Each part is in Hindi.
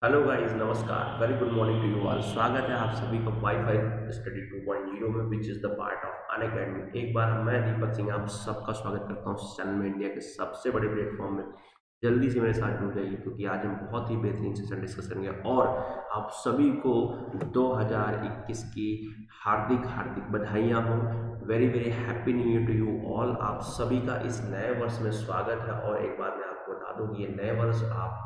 हेलो गाइस, नमस्कार, very good morning to you all. स्वागत है आप सभी का वाईफाई स्टडी 2.0 में, which is the part of Unacademy. एक बार मैं दीपक सिंह आप सबका स्वागत करता हूँ चैनल में, इंडिया के सबसे बड़े प्लेटफॉर्म में। जल्दी से मेरे साथ जुड़ जाइए क्योंकि आज हम बहुत ही बेहतरीन सेशन डिस्कस करेंगे और आप सभी को 2021 की हार्दिक हार्दिक बधाइयाँ हों। Very very happy new year to you all. आप सभी का इस नए वर्ष में स्वागत है और एक बार मैं आपको बता दूं कि ये नए वर्ष आप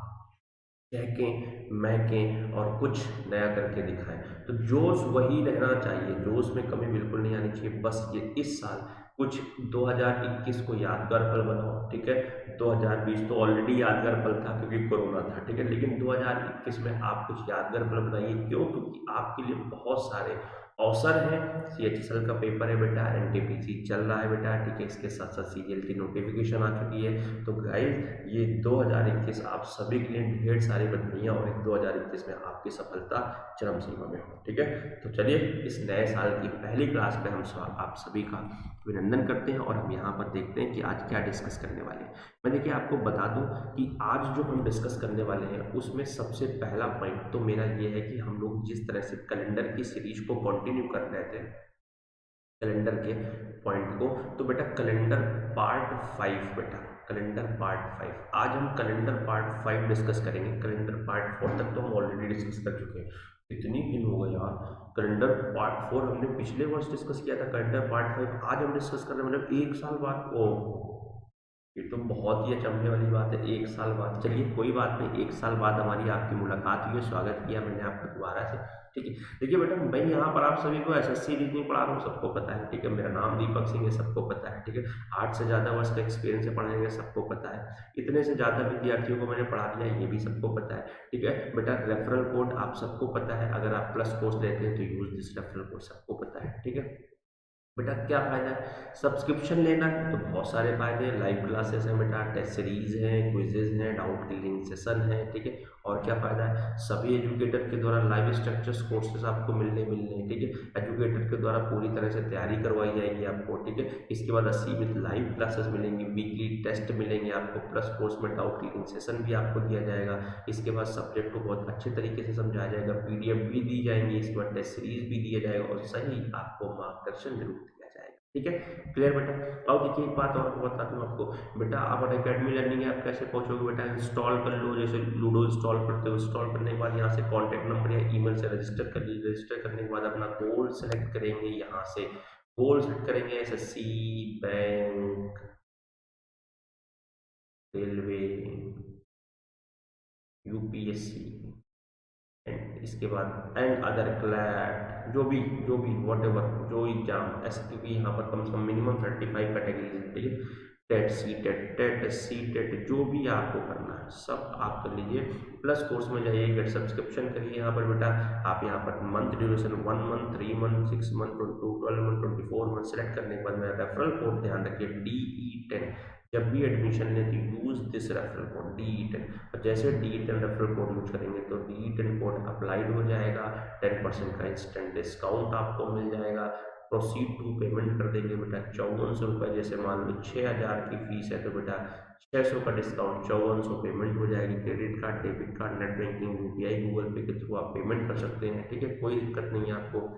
महकें महकें और कुछ नया करके दिखाएं। तो जोश वही रहना चाहिए, जोश में कमी बिल्कुल नहीं आनी चाहिए। बस ये इस साल कुछ 2021 को यादगार पल बनाओ, ठीक है। 2020 तो ऑलरेडी यादगार पल था क्योंकि कोरोना था, ठीक है, लेकिन 2021 में आप कुछ यादगार पल बनाइए। क्यों? क्योंकि आपके लिए बहुत सारे अवसर हैं। CHSL का पेपर है बेटा, NTPC चल रहा है बेटा, ठीक है, इसके साथ साथ CGL की नोटिफिकेशन आ चुकी है। तो गाइज ये 2021 आप सभी के लिए ढेर सारी बधाइयाँ और इस 2021 में आपकी सफलता चरम सीमा में हो, ठीक है। तो चलिए इस नए साल की पहली क्लास में हम आप सभी का अभिनंदन करते हैं और हम यहाँ पर देखते हैं कि आज क्या डिस्कस करने वाले हैं। मैं देखिए आपको बता दूं कि आज जो हम डिस्कस करने वाले हैं उसमें सबसे पहला पॉइंट तो मेरा ये है कि हम लोग जिस तरह से कैलेंडर की सीरीज को कंटिन्यू कर रहे थे, कैलेंडर के पॉइंट को, तो बेटा कैलेंडर पार्ट 5, बेटा कैलेंडर पार्ट 5, आज हम कैलेंडर पार्ट 5 डिस्कस करेंगे। कैलेंडर पार्ट 4 तक तो हम ऑलरेडी डिस्कस कर चुके हैं। इतनी दिन हो गए यार। कैलेंडर पार्ट 4 हमने पिछले वर्ष डिस्कस किया था, कैलेंडर पार्ट 5 आज हम डिस्कस कर रहे हैं, मतलब एक साल बाद। ओ, ये तो बहुत ही अचंभे वाली बात है, एक साल बाद। चलिए कोई बात नहीं, एक साल बाद हमारी आपकी मुलाकात हुई है, स्वागत किया मैंने आपका दोबारा से, ठीक है। देखिए बेटा मैं यहाँ पर आप सभी को SSC रीजनिंग पढ़ा रहा हूँ, सबको पता है, ठीक है। मेरा नाम दीपक सिंह है, सबको पता है, ठीक है। 8 से ज़्यादा वर्ष का एक्सपीरियंस है पढ़ने का, सबको पता है। इतने से ज़्यादा विद्यार्थियों को मैंने पढ़ा दिया, ये भी सबको पता है, ठीक है। बेटा रेफरल कोड आप सबको पता है, अगर आप प्लस कोर्स लेते हैं तो यूज दिस रेफरल कोड, सबको पता है, ठीक है। बेटा क्या फ़ायदा है सब्सक्रिप्शन लेना है? तो बहुत सारे फ़ायदे हैं। लाइव क्लासेस हैं बेटा, टेस्ट सीरीज हैं, क्विजेज हैं, डाउट क्लियरिंग सेशन है, ठीक है। और क्या फ़ायदा है? सभी एजुकेटर के द्वारा लाइव स्ट्रक्चर्स कोर्सेज आपको मिलने हैं, ठीक है। एजुकेटर के द्वारा पूरी तरह से तैयारी करवाई जाएगी आपको, ठीक है। इसके बाद असीमित लाइव क्लासेस मिलेंगी, वीकली टेस्ट मिलेंगे आपको, प्लस कोर्स में डाउट क्लियरिंग सेशन भी आपको दिया जाएगा। इसके बाद सब्जेक्ट को बहुत अच्छे तरीके से समझाया जाएगा, PDF भी दी जाएंगी, इसके बाद टेस्ट सीरीज भी दिया जाएगा और सही आपको मार्गदर्शन जरूर दिया जाएगा, ठीक है। क्लियर बेटा? अब देखिए एक बात और बता दूं आपको, बेटा आप अकेडमी लर्निंग ऐप कैसे पहुंचोगे? बेटा इंस्टॉल कर लो, जैसे लूडो इंस्टॉल करते हो, इंस्टॉल करने के बाद यहाँ से कॉन्टैक्ट नंबर या ईमेल से रजिस्टर कर लीजिए। रजिस्टर करने के बाद अपना गोल सेलेक्ट करेंगे, यहाँ से गोल सेलेक्ट करेंगे, SSC, bank, railway, UPSC, and इसके बाद एंड अदर क्लैट, जो भी वॉट एवर जो एग्जाम ऐसे, क्योंकि यहाँ पर कम से कम मिनिमम 35 कैटेगरीज है, ठीक है। टेट जो भी आपको करना है सब आप कर लीजिए। प्लस कोर्स में जाइए, गेट सब्सक्रिप्शन करिए। यहाँ पर बेटा आप यहाँ per month duration 1 month, 3 month, 6 month, 12 month, 24 month select करने के बाद मेरा रेफरल कोड ध्यान रखिए DE10। जब भी एडमिशन लें तो use this referral code DE10, और जैसे DE10 रेफरल कोड यूज करेंगे तो DE10 कोड अप्लाइड हो जाएगा, 10% का इंस्टेंट डिस्काउंट आपको मिल जाएगा। प्रोसीड टू पेमेंट कर देंगे बेटा 5400 रुपये, जैसे मान लो 6000 की फीस है तो बेटा 600 का डिस्काउंट, 5400 पेमेंट हो जाएगी। Credit card, debit card, net banking, UPI, Google पे के थ्रू आप पेमेंट कर सकते हैं, ठीक है, कोई दिक्कत नहीं है आपको।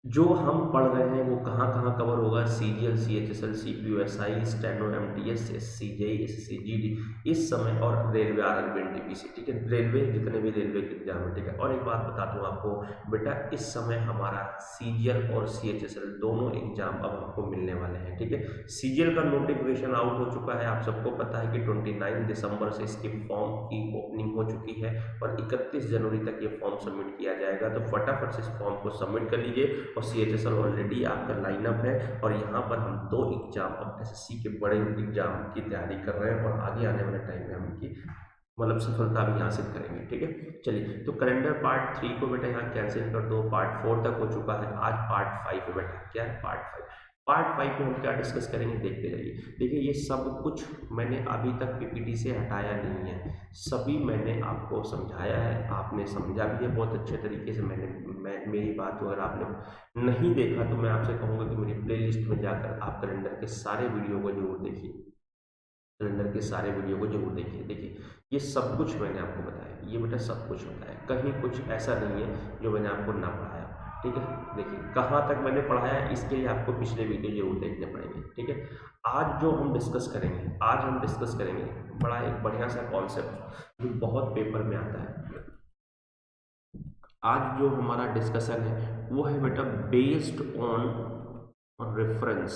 जो हम पढ़ रहे हैं वो कहाँ कहाँ कवर होगा? CGL, CHSL, CPUSI, steno, MTS, SC, JEE, SSC, GD इस समय, और रेलवे, RRB, NTPC, ठीक है। रेलवे जितने भी रेलवे के एग्जाम है, ठीक है। और एक बात बता दूं आपको बेटा, इस समय हमारा CGL और CHSL दोनों एग्जाम अब हमको मिलने वाले हैं, ठीक है। CGL का नोटिफिकेशन आउट हो चुका है, आप सबको पता है कि 29 दिसंबर से इसके फॉर्म की ओपनिंग हो चुकी है और 31 जनवरी तक ये फॉर्म सबमिट किया जाएगा। तो फटाफट से इस फॉर्म को सबमिट कर लीजिए। और CHSL ऑलरेडी आपका लाइनअप है और यहाँ पर हम 2 एग्जाम अब SSC के बड़े एग्जाम की तैयारी कर रहे हैं और आगे आने वाले टाइम में हम इनकी मतलब सफलता भी हासिल करेंगे, ठीक है। चलिए तो कैलेंडर पार्ट 3 को बेटा यहाँ कैंसिल कर दो, पार्ट 4 तक हो चुका है, आज पार्ट 5 है बेटा। क्या है? पार्ट 5 में हम क्या डिस्कस करेंगे, देखते रहिए। देखिए ये सब कुछ मैंने अभी तक PPT से हटाया नहीं है, सभी मैंने आपको समझाया है, आपने समझा भी है बहुत अच्छे तरीके से। मेरी बात को अगर आपने नहीं देखा तो मैं आपसे कहूँगा कि मेरी प्लेलिस्ट में जाकर आप कैलेंडर के सारे वीडियो को जरूर देखिए। कैलेंडर के सारे वीडियो को जरूर देखिए। देखिए ये सब कुछ मैंने आपको बताया, ये बेटा सब कुछ बताया, कहीं कुछ ऐसा नहीं है जो मैंने आपको ना पढ़ाया। ठीक है, देखिए कहाँ तक मैंने पढ़ाया इसके लिए आपको पिछले वीडियो जरूर देखने पड़ेंगे। ठीक है, आज जो हम डिस्कस करेंगे, आज हम डिस्कस करेंगे बड़ा एक बढ़िया सा कॉन्सेप्ट जो बहुत पेपर में आता है। आज जो हमारा डिस्कशन है वो है बेटा based on reference,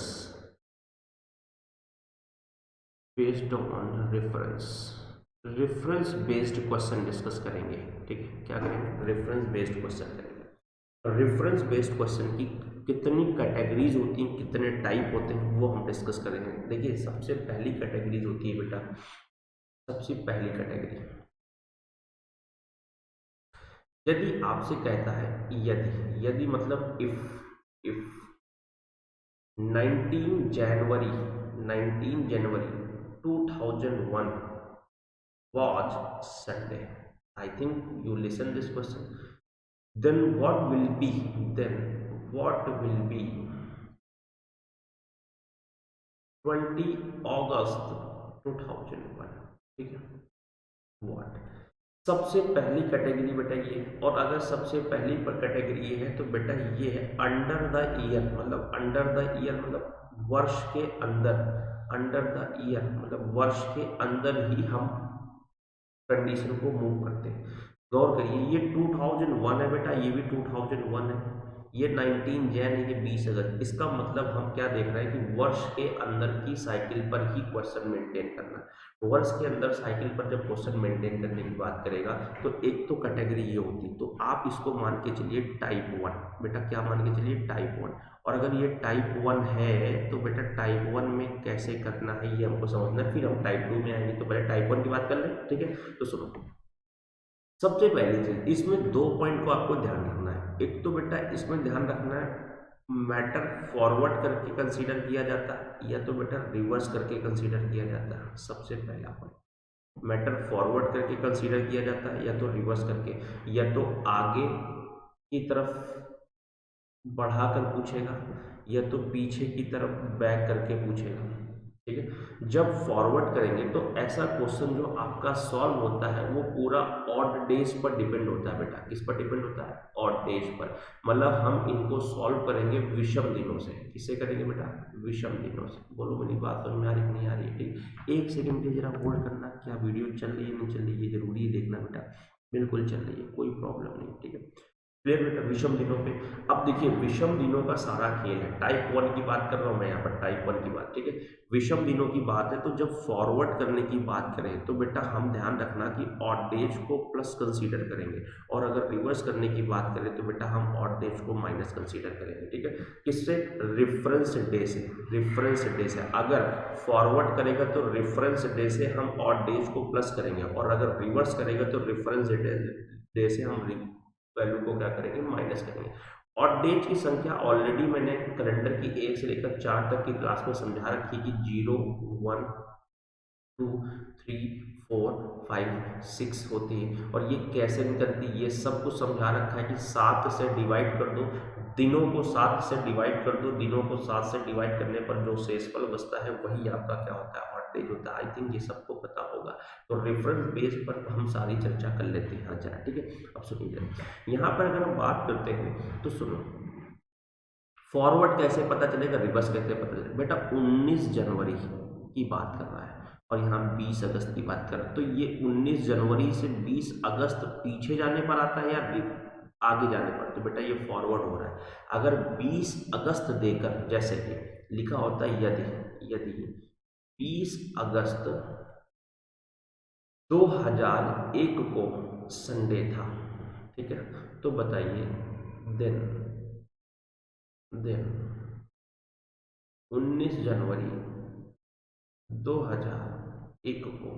based on reference, reference based question discuss करेंगे। ठीक है, क्या करेंगे, रेफरेंस बेस्ड क्वेश्चन करेंगे। रेफरेंस बेस्ड क्वेश्चन की कितनी कैटेगरीज होती हैं, कितने टाइप होते हैं, वो हम डिस्कस करेंगे। देखिए सबसे पहली कैटेगरीज होती है बेटा, सबसे पहली कैटेगरी, यदि आपसे कहता है यदि, यदि मतलब if 19 January 19 January 2001 was Sunday. I think you listen this question. Then what will be? Then what will be 20 August 2001? ठीक है, what? सबसे पहली कैटेगरी बेटा ये, और अगर सबसे पहली पर कैटेगरी ये है तो बेटा ये है अंडर द ईयर, मतलब अंडर द ईयर मतलब वर्ष के अंदर, अंडर द ईयर मतलब वर्ष के अंदर ही हम कंडीशन को मूव करते हैं। गौर करिए ये 2001 है बेटा, ये भी 2001 है, ये 19 जैन है, ये 20 अगस्त। इसका मतलब हम क्या देख रहे हैं कि वर्ष के अंदर की साइकिल पर ही क्वेश्चन मेंटेन करना। वर्ष के अंदर साइकिल पर जब क्वेश्चन मेंटेन करने की बात करेगा तो एक तो कैटेगरी ये होती, तो आप इसको मान के चलिए टाइप 1, बेटा क्या मान के चलिए टाइप 1। और अगर ये टाइप 1 है तो बेटा टाइप 1 में कैसे करना है ये हमको समझना है, फिर हम टाइप 2 में आएंगे। तो पहले टाइप 1 की बात कर लें। ठीक है, तो सुनो, सबसे पहली चीज इसमें दो पॉइंट को आपको ध्यान रखना है। एक तो बेटा इसमें ध्यान रखना है मैटर फॉरवर्ड करके कंसीडर किया जाता है या तो बेटा रिवर्स करके कंसीडर किया जाता है। सबसे पहला पॉइंट, मैटर फॉरवर्ड करके कंसीडर किया जाता है या तो रिवर्स करके, या तो आगे की तरफ बढ़ाकर पूछेगा या तो पीछे की तरफ बैक करके पूछेगा। ठीक है, जब फॉरवर्ड करेंगे तो ऐसा क्वेश्चन जो आपका सॉल्व होता है वो पूरा ऑड डेज पर डिपेंड होता है बेटा। किस पर डिपेंड होता है, ऑड डेज पर। मतलब हम इनको सॉल्व करेंगे विषम दिनों से। किससे करेंगे बेटा, विषम दिनों से। बोलो मेरी बात समझ में आ रही कि नहीं आ रही है? ठीक, एक सेकंड के जरा होल्ड करना, क्या वीडियो चल रही है नहीं चल रही है, ये जरूरी है देखना बेटा। बिल्कुल चल रही है, कोई प्रॉब्लम नहीं। ठीक है, क्लियर बेटा, विषम दिनों पे। अब देखिए विषम दिनों का सारा खेल है, टाइप 1 की बात कर रहा हूं मैं यहाँ पर, टाइप 1 की बात। ठीक है, विषम दिनों की बात है तो जब फॉरवर्ड करने की बात करें तो बेटा हम ध्यान रखना कि ऑड डेज को प्लस कंसीडर करेंगे, और अगर रिवर्स करने की बात करें तो बेटा हम ऑड डेज को माइनस कंसीडर करेंगे। ठीक है, किससे, रेफरेंस डे से, रेफरेंस डे से। अगर फॉरवर्ड करेगा तो रेफरेंस डे से हम ऑड डेज को प्लस करेंगे, और अगर रिवर्स करेगा तो रेफरेंस डे से हम वैल्यू को क्या करेंगे, माइनस करेंगे। और डेज की संख्या ऑलरेडी मैंने कैलेंडर की 1 से लेकर 4 तक की क्लास में समझा रखी कि 0 1 2 3 4 5 6 होती है, और ये कैसे निकलती है ये सब कुछ समझा रखा है कि 7 से डिवाइड कर दो, दिनों को 7 से डिवाइड कर दो, दिनों को 7 से डिवाइड करने पर जो शेषफल बचता है वही आपका क्या होता है, ऑड होता है। आई थिंक ये सबको पता होगा। तो रेफरेंस बेस पर हम सारी चर्चा कर लेते हैं आज जरा। ठीक है, अब सुनिए जरा, यहाँ पर अगर हम बात करते हैं तो सुनो, फॉरवर्ड कैसे पता चलेगा, रिवर्स कैसे पता चलेगा बेटा। 19 जनवरी की बात कर रहा है और यहाँ 20 अगस्त की बात कर रहा है, तो ये 19 जनवरी से 20 अगस्त पीछे जाने पर आता है या आगे जाने पर, तो बेटा ये फॉरवर्ड हो रहा है। अगर 20 अगस्त देकर, जैसे कि लिखा होता है यदि, यदि 20 अगस्त 2001 को संडे था, ठीक है, तो बताइए देन, देन 19 जनवरी 2001 को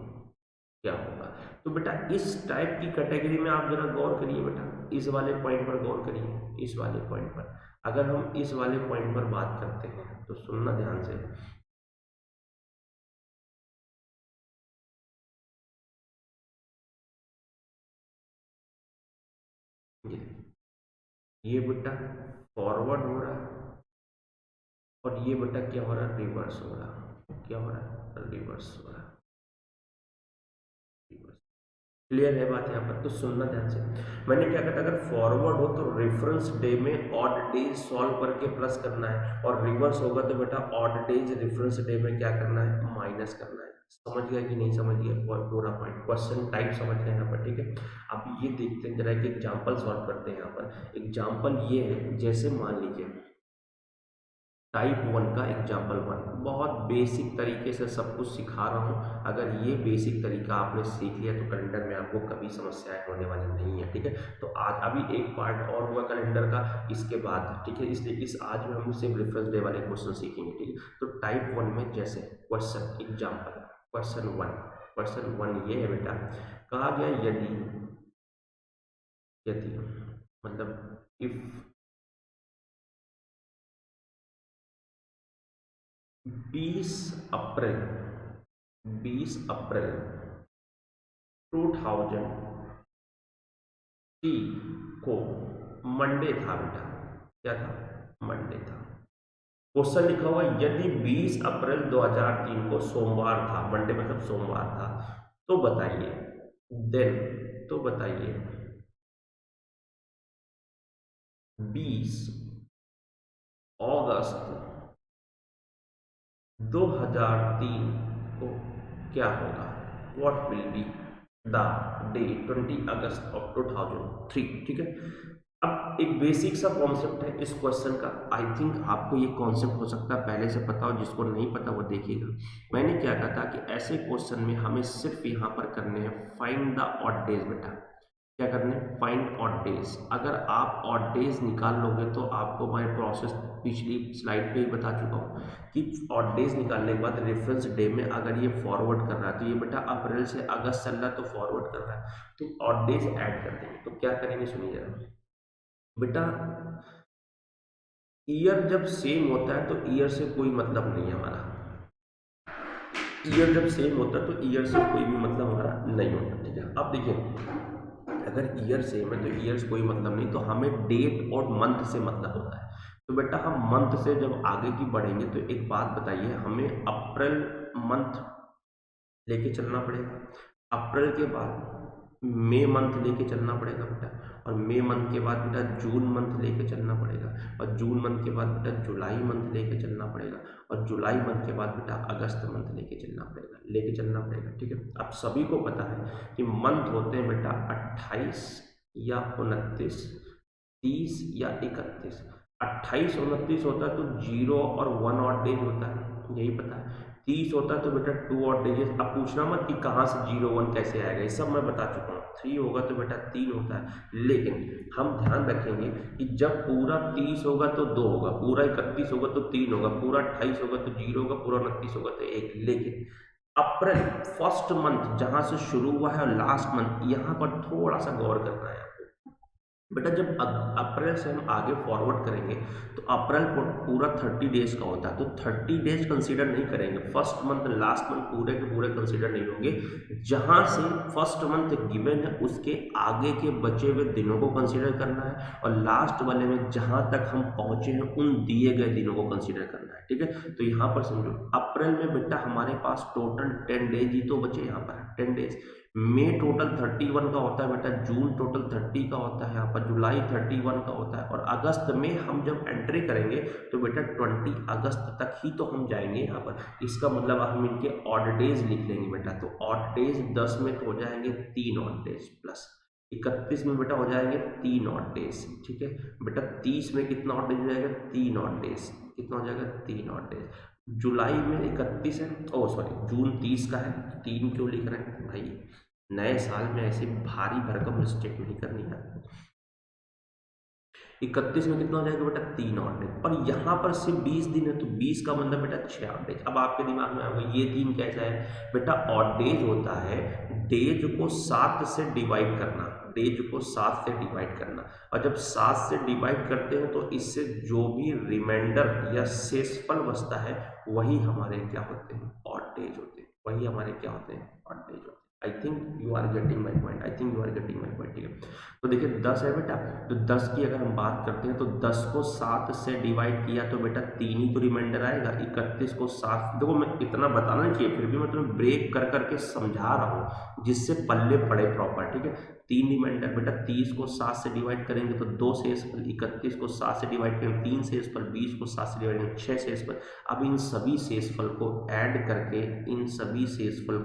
क्या होगा। तो बेटा इस टाइप की कैटेगरी में आप जरा गौर करिए बेटा, इस वाले पॉइंट पर गौर करिए, इस वाले पॉइंट पर। अगर हम इस वाले पॉइंट पर बात करते हैं तो सुनना ध्यान से, ये बेटा फॉरवर्ड हो रहा है और ये बेटा क्या हो रहा है, रिवर्स हो रहा है। क्या हो रहा है, रिवर्स हो रहा है। क्लियर है बात यहाँ पर? तो सुनना ध्यान से। मैंने क्या कहा था, अगर फॉरवर्ड हो तो रेफरेंस डे में ऑड डेज सॉल्व करके प्लस करना है, और रिवर्स होगा तो बेटा ऑड डेज रेफरेंस डे में क्या करना है, माइनस करना है। समझ गया कि नहीं समझ गया? पूरा पॉइंट क्वेश्चन टाइप समझ गए यहाँ पर, ठीक है। अब ये देखते हैं जरा, एक एग्जाम्पल सॉल्व करते हैं यहाँ पर। एग्जाम्पल ये है, जैसे मान लीजिए टाइप 1 का एग्जाम्पल 1, बहुत बेसिक तरीके से सब कुछ सिखा रहा हूँ। अगर ये बेसिक तरीका आपने सीख लिया तो कैलेंडर में आपको कभी समस्याएं होने वाली नहीं है, ठीक है। तो आज अभी एक पार्ट और हुआ कैलेंडर का, इसके बाद, ठीक है। इसलिए इस आज में हम सिर्फ रेफरेंस डे वाले क्वेश्चन सीखेंगे, ठीक है। तो टाइप 1 में जैसे क्वेश्चन एग्जाम्पल क्वेश्चन 1 ये है बेटा, कहा गया यदि यदि मतलब इफ 20 अप्रैल 20 अप्रैल 2003 को मंडे था बेटा, क्या था, मंडे था। क्वेश्चन लिखा हुआ यदि 20 अप्रैल 2003 को सोमवार था, मंडे मतलब सोमवार था, तो बताइए, देन, तो बताइए 20 अगस्त 2003 को क्या होगा, what will be the day 20 August of 2003, ठीक है। अब एक बेसिक सा कॉन्सेप्ट है इस क्वेश्चन का, आई थिंक आपको ये कॉन्सेप्ट हो सकता है पहले से पता हो, जिसको नहीं पता वो देखिएगा। मैंने क्या कहा था कि ऐसे क्वेश्चन में हमें सिर्फ यहाँ पर करने हैं फाइंड द ऑड डेज बेटा, क्या करने हैं, फाइंड ऑड डेज। अगर आप ऑड डेज निकाल लोगे तो आपको मैं प्रोसेस पिछली स्लाइड पे ही बता चुका हूँ कि ऑड डेज निकालने के बाद रेफरेंस डे में अगर ये फॉरवर्ड कर रहा है तो ये बेटा अप्रैल से अगस्त चल रहा है तो फॉरवर्ड कर रहा है, तो ऑड डेज ऐड कर देंगे। तो क्या करेंगे सुनिए जरा बेटा, ईयर जब सेम होता है तो ईयर से कोई मतलब नहीं है हमारा, ईयर जब सेम होता है तो ईयर से कोई भी मतलब हमारा नहीं होता, ठीक है। अब देखिए अगर ईयर सेम है तो ईयर से कोई मतलब नहीं, तो हमें डेट और मंथ से मतलब होता है। तो बेटा हम मंथ से जब आगे की बढ़ेंगे तो एक बात बताइए, हमें अप्रैल मंथ लेके चलना पड़ेगा, अप्रैल के बाद मई मंथ लेके चलना पड़ेगा बेटा, और मई मंथ के बाद बेटा जून मंथ लेके चलना पड़ेगा, और जून मंथ के बाद बेटा जुलाई मंथ लेके चलना पड़ेगा, और जुलाई मंथ के बाद बेटा अगस्त मंथ लेके चलना पड़ेगा, ठीक है। अब सभी को पता है कि मंथ होते हैं बेटा 28 या 29, 30 या 31। 28 29 होता है तो 0 और 1 ऑड डेज होता है, यही पता है। 30 होता है तो बेटा 2 ऑड डेज। अब पूछना मत कि कहाँ से 0 1 कैसे आएगा, ये सब मैं बता चुका हूँ। 3 होगा तो बेटा 3 होता है, लेकिन हम ध्यान रखेंगे कि जब पूरा 30 होगा तो 2 होगा, पूरा 31 होगा तो 3 होगा, पूरा 28 होगा तो 0 होगा, पूरा 29 होगा तो 1। लेकिन अप्रैल फर्स्ट मंथ जहां से शुरू हुआ है और लास्ट मंथ, यहाँ पर थोड़ा सा गौर करना है आपको बेटा। जब अप्रैल से हम आगे फॉरवर्ड करेंगे तो अप्रैल पूरा 30 डेज का होता है, तो 30 डेज कंसीडर नहीं करेंगे, फर्स्ट मंथ लास्ट मंथ पूरे के पूरे कंसीडर नहीं होंगे। जहां से फर्स्ट मंथ गिवन है उसके आगे के बचे हुए दिनों को कंसीडर करना है, और लास्ट वाले में जहां तक हम पहुंचे हैं उन दिए गए दिनों को कंसीडर करना है, ठीक है। तो यहाँ पर समझो अप्रैल में बेटा हमारे पास टोटल 10 डेज ही तो बचे, यहाँ पर 10 डेज। मई टोटल 31 का होता है बेटा, जून टोटल 30 का होता है, यहाँ पर जुलाई 31 का होता है, और अगस्त में हम जब एंट्री करेंगे तो बेटा 20 अगस्त तक ही तो हम जाएंगे यहाँ पर। इसका मतलब हम इनके ऑड डेज लिख लेंगे बेटा, तो ऑड डेज 10 में तो हो जाएंगे 3 ऑड डेज, प्लस 31 में बेटा हो जाएंगे 3 ऑड डेज, ठीक है बेटा। 30 में कितना ऑड डेज हो जाएगा, 3 ऑड डेज, कितना हो जाएगा, 3 ऑड डेज। जुलाई में 31 है, ओ सॉरी जून 30 का है, 3 क्यों लिख रहे हैं भाई, नए साल में ऐसी भारी भरकम मिस्टेक नहीं करनी है। 31 में कितना हो जाएगा बेटा, 3 ऑड डेज, और यहाँ पर सिर्फ 20 दिन है तो 20 का मतलब बेटा 6 ऑड डेज। अब आपके दिमाग में आएगा ये 3 कैसा है बेटा, ऑड डेज होता है डेज को 7 से डिवाइड करना, डेज को 7 से डिवाइड करना, और जब 7 से डिवाइड करते हैं तो इससे जो भी रिमाइंडर या शेषफल बचता है वही हमारे क्या होते हैं, ऑड डेज होते हैं, वही हमारे क्या होते हैं, ऑड डेज होते हैं। I think you are getting my point, I think you are getting my point. ठीक है, तो देखिए 10 है बेटा, तो 10 की अगर हम बात करते हैं तो 10 को 7 से डिवाइड किया तो बेटा 3 ही तो रिमाइंडर आएगा। 31 को 7, देखो मैं इतना बताना नहीं चाहिए, फिर भी मैं तुम्हें ब्रेक कर करके समझा रहा हूँ जिससे पल्ले पड़े प्रॉपर। ठीक है, 3 रिमाइंडर बेटा, 30 को 7 से डिवाइड करेंगे तो 2 शेषफल, 31 को 7 से डिवाइड करेंगे 3 शेषफल, 20 को 7 से डिवाइड करेंगे 6 शेषफल। अब इन सभी शेषफल को ऐड करके, इन सभी शेषफल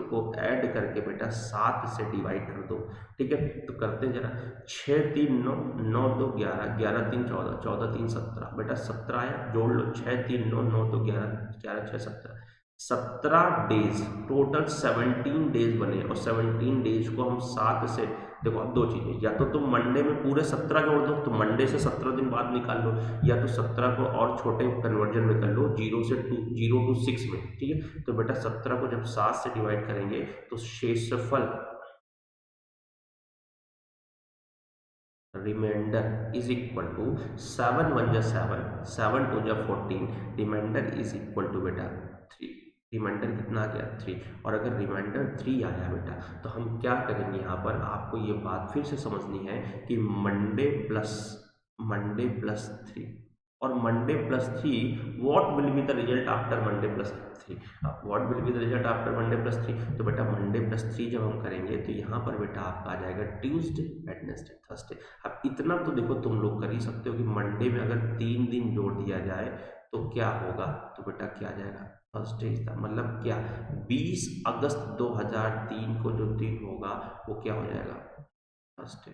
को ऐड करके बेटा 7 से डिवाइड कर दो। ठीक है, तो करते हैं जरा, 6 3 9, 9 2 11, 11 3 14, 14 3 17, बेटा 17 आया, जोड़ लो, 6 3 9, 9 2 11, 11 6 17, 17 डेज, टोटल 17 डेज बने। और 17 डेज को हम 7 से, देखो अब दो चीजें, या तो तुम मंडे में पूरे 17 जोड़ दो, तो मंडे से 17 दिन बाद निकाल लो, या तो 17 को और छोटे कन्वर्जन में कर लो, 0 to 6 में। ठीक है, तो बेटा 17 को जब 7 से डिवाइड करेंगे तो शेषफल, रिमाइंडर इज इक्वल टू 7 1 जा 7, 7 2 जा 14, रिमाइंडर इज इक्वल टू बेटा 3। रिमाइंडर कितना आ गया? 3। और अगर रिमाइंडर 3 आया बेटा तो हम क्या करेंगे, यहाँ पर आपको ये बात फिर से समझनी है कि मंडे प्लस 3, और Monday plus 3, what will be the result after Monday plus 3? What will be the result after Monday plus 3? तो बेटा मंडे प्लस 3 जब हम करेंगे तो यहाँ पर बेटा आपका आ जाएगा ट्यूसडे, वेडनेसडे, थर्सडे। अब इतना तो देखो तुम लोग कर ही सकते हो कि मंडे में अगर 3 दिन जोड़ दिया जाए तो क्या होगा, तो बेटा क्या आ जाएगा, थर्सडे इज द, मतलब क्या, 20 अगस्त 2003 को जो दिन होगा वो क्या हो जाएगा, थर्सडे।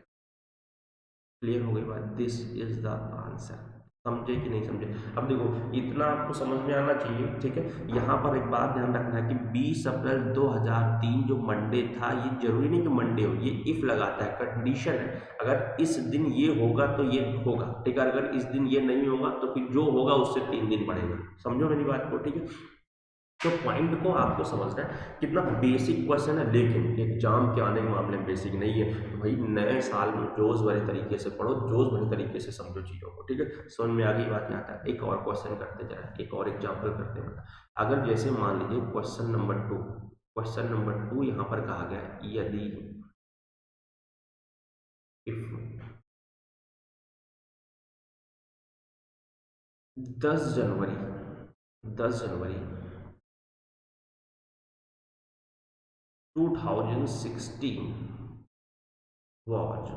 क्लियर हो गई बात? This is the answer. समझे कि नहीं समझे? अब देखो इतना आपको समझ में आना चाहिए। ठीक है, यहाँ पर एक बात ध्यान रखना है कि 20 अप्रैल 2003 जो मंडे था, ये जरूरी नहीं कि मंडे हो, ये इफ लगाता है, कंडीशन है। अगर इस दिन ये होगा तो ये होगा, ठीक है, अगर इस दिन ये नहीं होगा तो फिर जो होगा उससे 3 दिन बढ़ेगा। समझो मेरी बात को? ठीक है, तो पॉइंट को आपको समझना है, कितना बेसिक क्वेश्चन है, लेकिन एग्जाम के आने के मामले में बेसिक नहीं है। तो भाई नए साल में जोश भरे तरीके से पढ़ो, जोश भरे तरीके से समझो चीज़ों को। ठीक है, समझ में आ गई बात? यहाँ आता है, एक और क्वेश्चन करते जरा, एक और एग्जाम्पल करते हैं। अगर जैसे मान लीजिए क्वेश्चन नंबर 2 यहाँ पर कहा गया है, यदि if 10 January 2016 was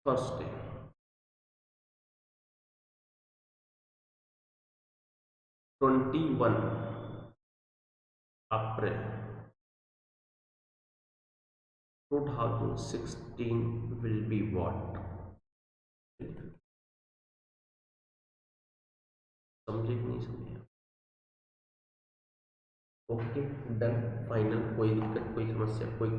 Thursday, 21 April 2016 will be what? समझे कि नहीं समझे? Okay, done, final. कोई दिक्कत, कोई समस्या, कोई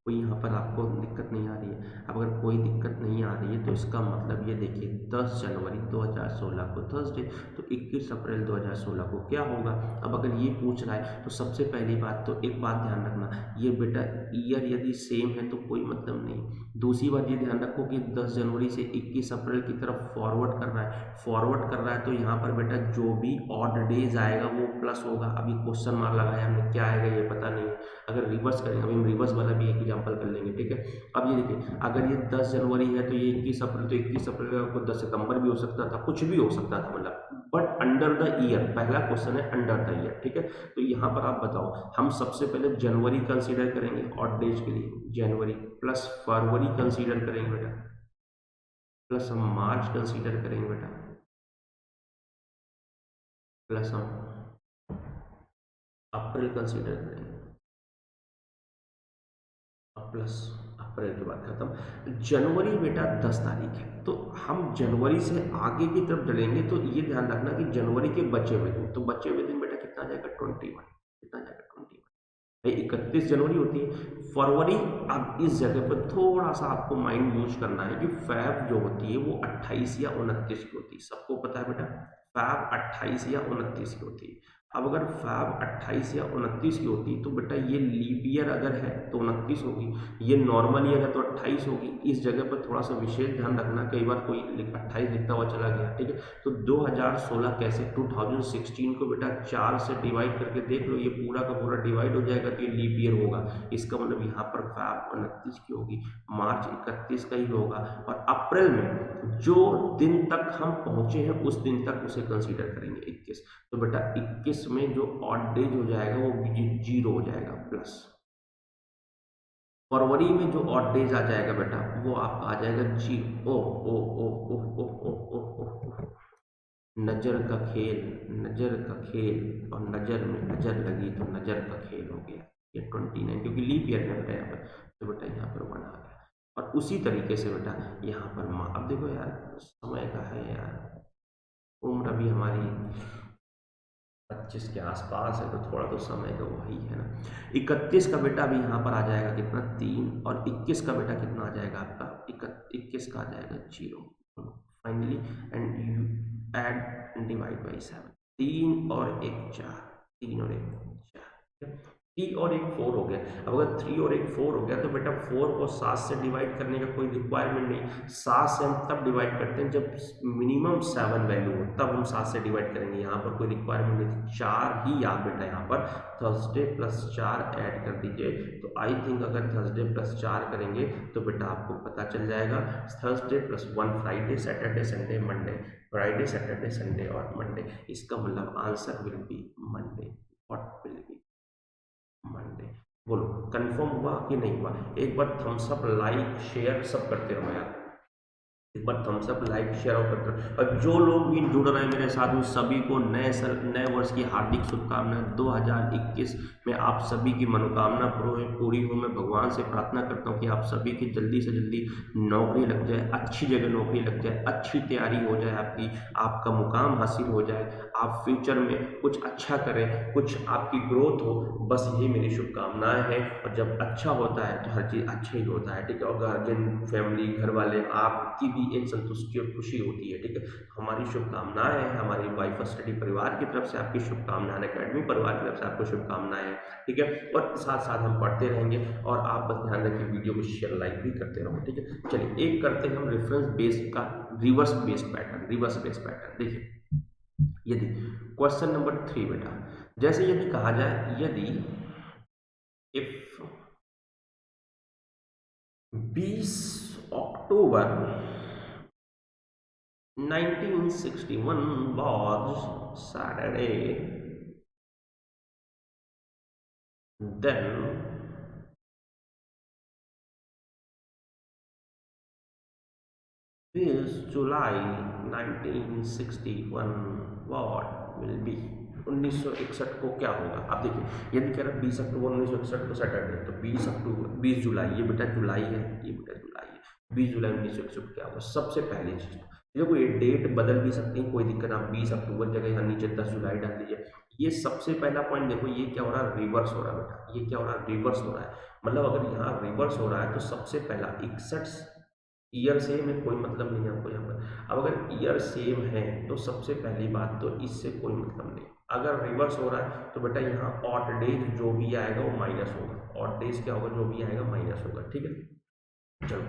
कोई यहाँ पर आपको दिक्कत नहीं आ रही है? अब अगर कोई दिक्कत नहीं आ रही है तो इसका मतलब ये देखिए, 10 जनवरी 2016 को थर्सडे, तो 21 अप्रैल 2016 को क्या होगा? अब अगर ये पूछ रहा है तो सबसे पहली बात तो एक बात ध्यान रखना, ये बेटा ईयर यदि सेम है तो कोई मतलब नहीं। दूसरी बात ये ध्यान रखो कि 10 जनवरी से 21 अप्रैल की तरफ फॉरवर्ड कर रहा है तो यहाँ पर बेटा जो भी ऑड डेज आएगा वो प्लस होगा। अभी क्वेश्चन मार्क लगाया हमने, क्या आएगा ये पता नहीं है। अगर रिवर्स करेंगे, अभी हम रिवर्स वाला भी एक एग्जांपल कर लेंगे। ठीक है, अब ये देखिए, अगर ये 10 जनवरी है तो ये 21 अप्रैल, तो 21 अप्रैल को 10 सितंबर भी हो सकता था, कुछ भी हो सकता था, मतलब बट अंडर द ईयर, पहला क्वेश्चन है अंडर द ईयर। ठीक है, तो यहाँ पर आप बताओ, हम सबसे पहले जनवरी कंसीडर करेंगे ऑड डेज के लिए, जनवरी प्लस फरवरी कंसीडर करेंगे बेटा, प्लस हम मार्च कंसीडर करेंगे बेटा, प्लस हम अप्रैल कंसीडर करेंगे, प्लस अप्रैल के बाद खत्म। जनवरी बेटा 10 तारीख है, तो हम जनवरी से आगे की तरफ चलेंगे तो ये ध्यान रखना कि जनवरी के बचे हुए दिन, तो बचे हुए दिन बेटा कितना आ जाएगा, 21। कितना आ जाएगा, 21। भाई 31 जनवरी होती है फरवरी। अब इस जगह पर थोड़ा सा आपको माइंड यूज करना है कि फैब जो होती है वो 28 या 29 की होती है, सबको पता है बेटा, फैब 28 या 29 की होती है। अब अगर फैब 28 या 29 की होती तो बेटा ये लीप ईयर अगर है तो 29 होगी, ये नॉर्मल ईयर है तो 28 होगी। इस जगह पर थोड़ा सा विशेष ध्यान रखना, कई बार कोई 28 लिखता हुआ चला गया, ठीक है। तो 2016 कैसे, 2016 को बेटा 4 से डिवाइड करके देख लो, ये पूरा का पूरा डिवाइड हो जाएगा तो ये लीप ईयर होगा। इसका मतलब यहाँ पर फैब 29 की होगी, मार्च 31 का ही होगा, और अप्रैल में जो दिन तक हम पहुंचे हैं उस दिन तक उसे कंसीडर करेंगे 21। तो बेटा 21 में जो ऑड डेज हो जाएगा वो 0 हो जाएगा प्लस। फरवरी में जो ऑड डेज आ जाएगा बेटा वो आपका आ जाएगा 0। ओ ओ ओ ओ ओ ओ ओ ओ ओ नजर का खेल, नजर का खेल, और नजर में नजर लगी तो नजर का खेल हो गया ये 29, क्योंकि लीप ईयर है बेटा यहाँ पर। तो बेटा यहाँ पर 1 आ गया। और उसी तरीके से बेटा यहाँ पर माँ, अब देखो यार समय का है यार, उम्र अभी हमारी 25 के आसपास है, तो थोड़ा तो समय का वही है ना। 31 का बेटा अभी यहाँ पर आ जाएगा कितना 3, और 21 का बेटा कितना आ जाएगा आपका 21 का आ जाएगा 0 finally. And you add and divide by 7, 3 और 1 4, 3 और 1 4, 3 और 1 4 हो गया। अब अगर 3 और 1 4 हो गया तो बेटा 4 को 7 से डिवाइड करने का कोई रिक्वायरमेंट नहीं। 7 से हम तब डिवाइड करते हैं जब मिनिमम 7 वैल्यू हो, तब हम 7 से डिवाइड करेंगे। यहाँ पर कोई रिक्वायरमेंट नहीं, 4 ही आप बेटा यहाँ पर थर्सडे प्लस 4 ऐड कर दीजिए। तो आई थिंक अगर थर्सडे प्लस 4 करेंगे तो बेटा आपको पता चल जाएगा, Thursday plus 1 Friday Saturday Sunday Monday, Friday Saturday Sunday और मंडे। इसका मतलब answer will be Monday. What will be Monday. बोलो कंफर्म हुआ कि नहीं हुआ? एक बार थम्स अप लाइक शेयर सब करते रहो यार, एक बार थम्स अप लाइक शेयर और करते रहो। और जो लोग भी जुड़ रहे हैं मेरे साथ उन सभी को नए वर्ष की हार्दिक शुभकामनाएं। 2021 में आप सभी की मनोकामना पूरी हो। मैं भगवान से प्रार्थना करता हूँ कि आप सभी की जल्दी से जल्दी नौकरी लग जाए, अच्छी जगह नौकरी लग जाए, अच्छी तैयारी हो जाए आपकी, आपका मुकाम हासिल हो जाए, आप फ्यूचर में कुछ अच्छा करें, कुछ आपकी ग्रोथ हो। बस यही मेरी शुभकामनाएं हैं। और जब अच्छा होता है तो हर चीज़ अच्छा ही होता है, ठीक है। और गार्जियन, फैमिली, घर वाले, आपकी भी एक संतुष्टि और खुशी होती है, ठीक है। हमारी शुभकामनाएं हैं, हमारी वाइफ स्टडी परिवार की तरफ से आपकी शुभकामनाएं, अकेडमी परिवार की तरफ से आपको शुभकामनाएं हैं, ठीक है। और साथ साथ हम पढ़ते रहेंगे, और आप बस ध्यान रखिए वीडियो को शेयर लाइक भी करते रहो, ठीक है। चलिए एक करते हैं हम रेफरेंस बेस्ड का reverse based pattern. Reverse based pattern देखिए, यदि क्वेश्चन नंबर 3 बेटा, जैसे यदि कहा जाए, यदि if 20 October 1961 was Saturday, then 20 July 1961 what will be? 1961 को क्या होगा? आप देखिए, यदि कह रहा 20 अक्टूबर 1961 को सैटरडे, तो 20 अक्टूबर 20 जुलाई, ये बेटा जुलाई है, ये बेटा जुलाई है। 20 जुलाई 1961 क्या होगा? सबसे पहली चीज देखो, ये डेट बदल भी सकती है, कोई दिक्कत, आप 20 अक्टूबर जगह यहाँ नीचे 10 जुलाई डाल दीजिए। ये सबसे पहला पॉइंट देखो, ये क्या हो रहा है? रिवर्स हो रहा है बेटा। ये क्या हो रहा है? रिवर्स हो रहा है। मतलब अगर यहाँ रिवर्स हो रहा है तो सबसे पहला 61 ईयर सेम है, कोई मतलब नहीं है आपको यहाँ पर। अब अगर ईयर सेम है तो सबसे पहली बात तो इससे कोई मतलब नहीं। अगर रिवर्स हो रहा है तो बेटा यहाँ ऑड डेज जो भी आएगा वो माइनस होगा। ऑड डेज क्या होगा? जो भी आएगा माइनस होगा, ठीक है। चलो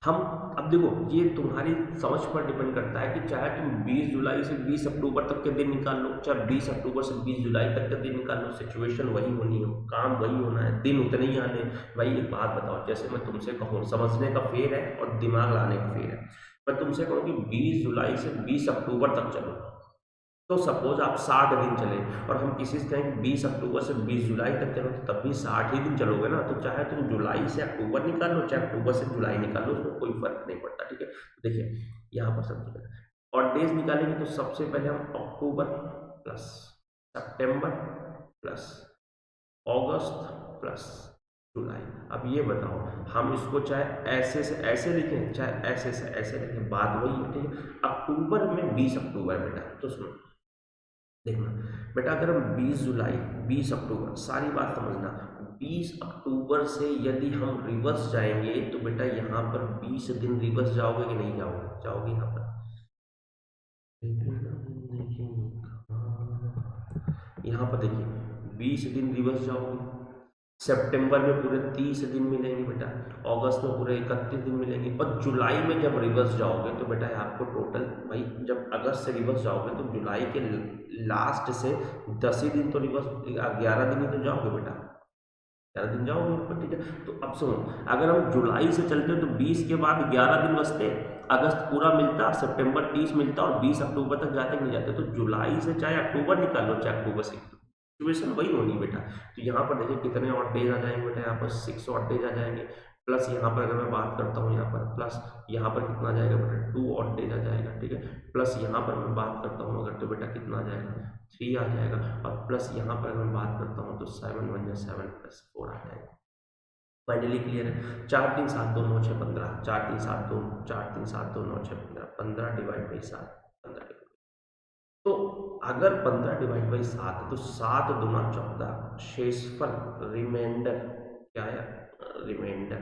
हम, अब देखो ये तुम्हारी समझ पर डिपेंड करता है कि चाहे तुम 20 जुलाई से 20 अक्टूबर तक के दिन निकाल लो, चाहे 20 अक्टूबर से 20 जुलाई तक के दिन निकाल लो, सिचुएशन वही होनी है, काम वही होना है, दिन उतने ही आने हैं। भाई एक बात बताओ, जैसे मैं तुमसे कहूँ, समझने का फेर है और दिमाग लाने का फेर है। मैं तुमसे कहूँ कि 20 जुलाई से 20 अक्टूबर तक चलो, तो सपोज आप 60 दिन चले, और हम किसी से कहें कि 20 अक्टूबर से 20 जुलाई तक चलो, तो तब भी 60 ही दिन चलोगे ना। तो चाहे तुम जुलाई से अक्टूबर निकाल लो, चाहे अक्टूबर से जुलाई निकाल लो, उसमें कोई फर्क नहीं पड़ता, ठीक है। तो देखिए यहाँ पर समझिए, और डेज निकालेंगे तो सबसे पहले हम अक्टूबर प्लस सितंबर प्लस अगस्त प्लस जुलाई। अब ये बताओ, हम इसको चाहे ऐसे से ऐसे लिखें, चाहे ऐसे से ऐसे लिखें, बात वही है, ठीक है। अक्टूबर में 20 अक्टूबर बेटा, तो सुनो देखना बेटा, अगर हम 20 जुलाई 20 अक्टूबर, सारी बात समझना, 20 अक्टूबर से यदि हम रिवर्स जाएंगे तो बेटा यहाँ पर 20 दिन रिवर्स जाओगे कि नहीं जाओगे? जाओगे यहाँ पर। यहाँ पर देखिए 20 दिन रिवर्स जाओगे, सितंबर में पूरे 30 दिन मिलेंगे बेटा, अगस्त में पूरे 31 दिन मिलेंगे, और जुलाई में जब रिवर्स जाओगे तो बेटा आपको टोटल भाई, जब अगस्त से रिवर्स जाओगे तो जुलाई के लास्ट से 10 ही दिन तो रिवर्स, 11 दिन ही तो जाओगे बेटा, 11 दिन जाओगे ऊपर, ठीक है। तो अब सुनो, अगर हम जुलाई से चलते तो 20 के बाद 11 दिन बचते, अगस्त पूरा मिलता, सितंबर 30 मिलता, और 20 अक्टूबर तक जाते कि नहीं जाते, तो जुलाई से चाहे अक्टूबर निकाल लो, चाहे अक्टूबर से, सिचुएशन वही होनी बेटा। तो यहाँ पर देखिए कितने ऑड डेज आ जाएंगे बेटा, यहाँ पर 6 ऑड डेज आ जाएंगे, प्लस यहाँ पर अगर मैं बात करता हूँ यहाँ पर, प्लस यहाँ पर कितना आ जाएगा बेटा, 2 ऑड डेज आ जाएगा, ठीक है। प्लस यहाँ पर मैं बात करता हूँ अगर, तो बेटा कितना आ जाएगा, 3 आ जाएगा, और प्लस यहाँ पर अगर मैं बात करता हूँ तो 7 1 जा 7 + 4 आ जाएगा। फाइनली क्लियर है। 4 3 7 2 9 6 15, 4 3 7 2 4 3 7 2 9 6 15, 15 डिवाइड बाई 7, 15 डिवाइड, तो अगर 15 डिवाइड बाई 7 है तो 7 दूना 14, शेषफल रिमाइंडर क्या है, remainder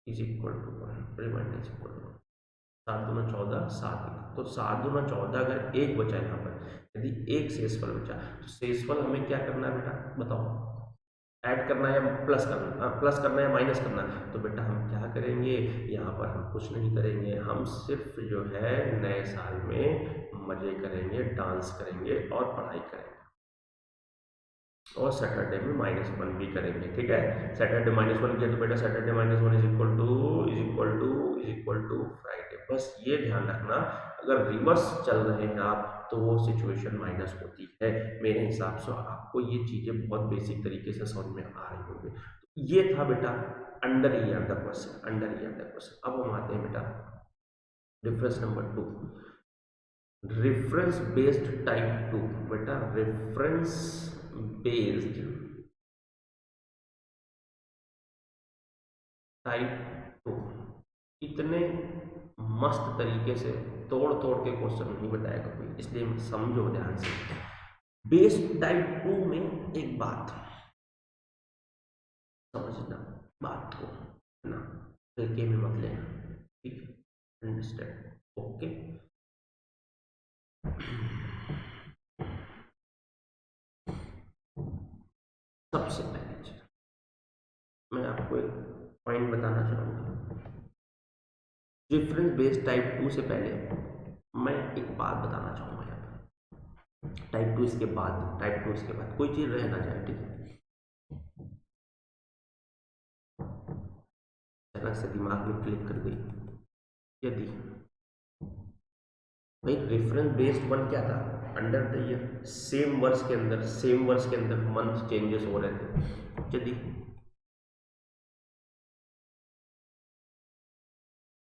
is equal to 1, remainder is equal to 7 दूना 14, 7 तो 7 दूना 14, अगर एक बचा यहाँ पर, यदि एक शेषफल बचा तो शेषफल हमें क्या करना है बेटा बताओ, ऐड करना है या प्लस करना, प्लस करना है या माइनस करना है, तो बेटा हम क्या करेंगे, यहाँ पर हम कुछ नहीं करेंगे, हम सिर्फ जो है नए साल में मजे करेंगे, डांस करेंगे और पढ़ाई करेंगे, और सैटरडे में -1 भी करेंगे, ठीक है। सैटरडे -1 किया तो बेटा Saturday -1 is equal to Friday, बस ये ध्यान रखना, अगर रिवर्स चल रहे हैं आप तो वो सिचुएशन माइनस होती है। मेरे हिसाब से आपको ये चीज़ें बहुत बेसिक तरीके से समझ में आ रही होंगी। ये था बेटा under year the question, under year the question. अब हम आते हैं बेटा difference number 2, reference based type 2, बेटा रेफरेंस बेस्ड टाइप 2 इतने मस्त तरीके से तोड़ तोड़ के क्वेश्चन नहीं बताएगा कोई, इसलिए समझो ध्यान से। बेस्ड टाइप 2 में एक बात समझना, बात को ना हल्के में मत लेना, ठीक है, अंडरस्टैंड, ओके। सबसे पहले चीज मैं आपको एक पॉइंट बताना चाहूँगा, रेफरेंस बेस्ड टाइप 2 से पहले मैं एक बात बताना चाहूँगा यहाँ पर, टाइप 2 इसके बाद, टाइप 2 इसके बाद कोई चीज़ रह ना जाए, ठीक है। अचानक से दिमाग में क्लिक कर गई, यदि भाई रेफरेंस बेस्ड वन क्या था, अंडर द ईयर, सेम वर्ष के अंदर, सेम वर्ष के अंदर मंथ चेंजेस हो रहे थे, यदि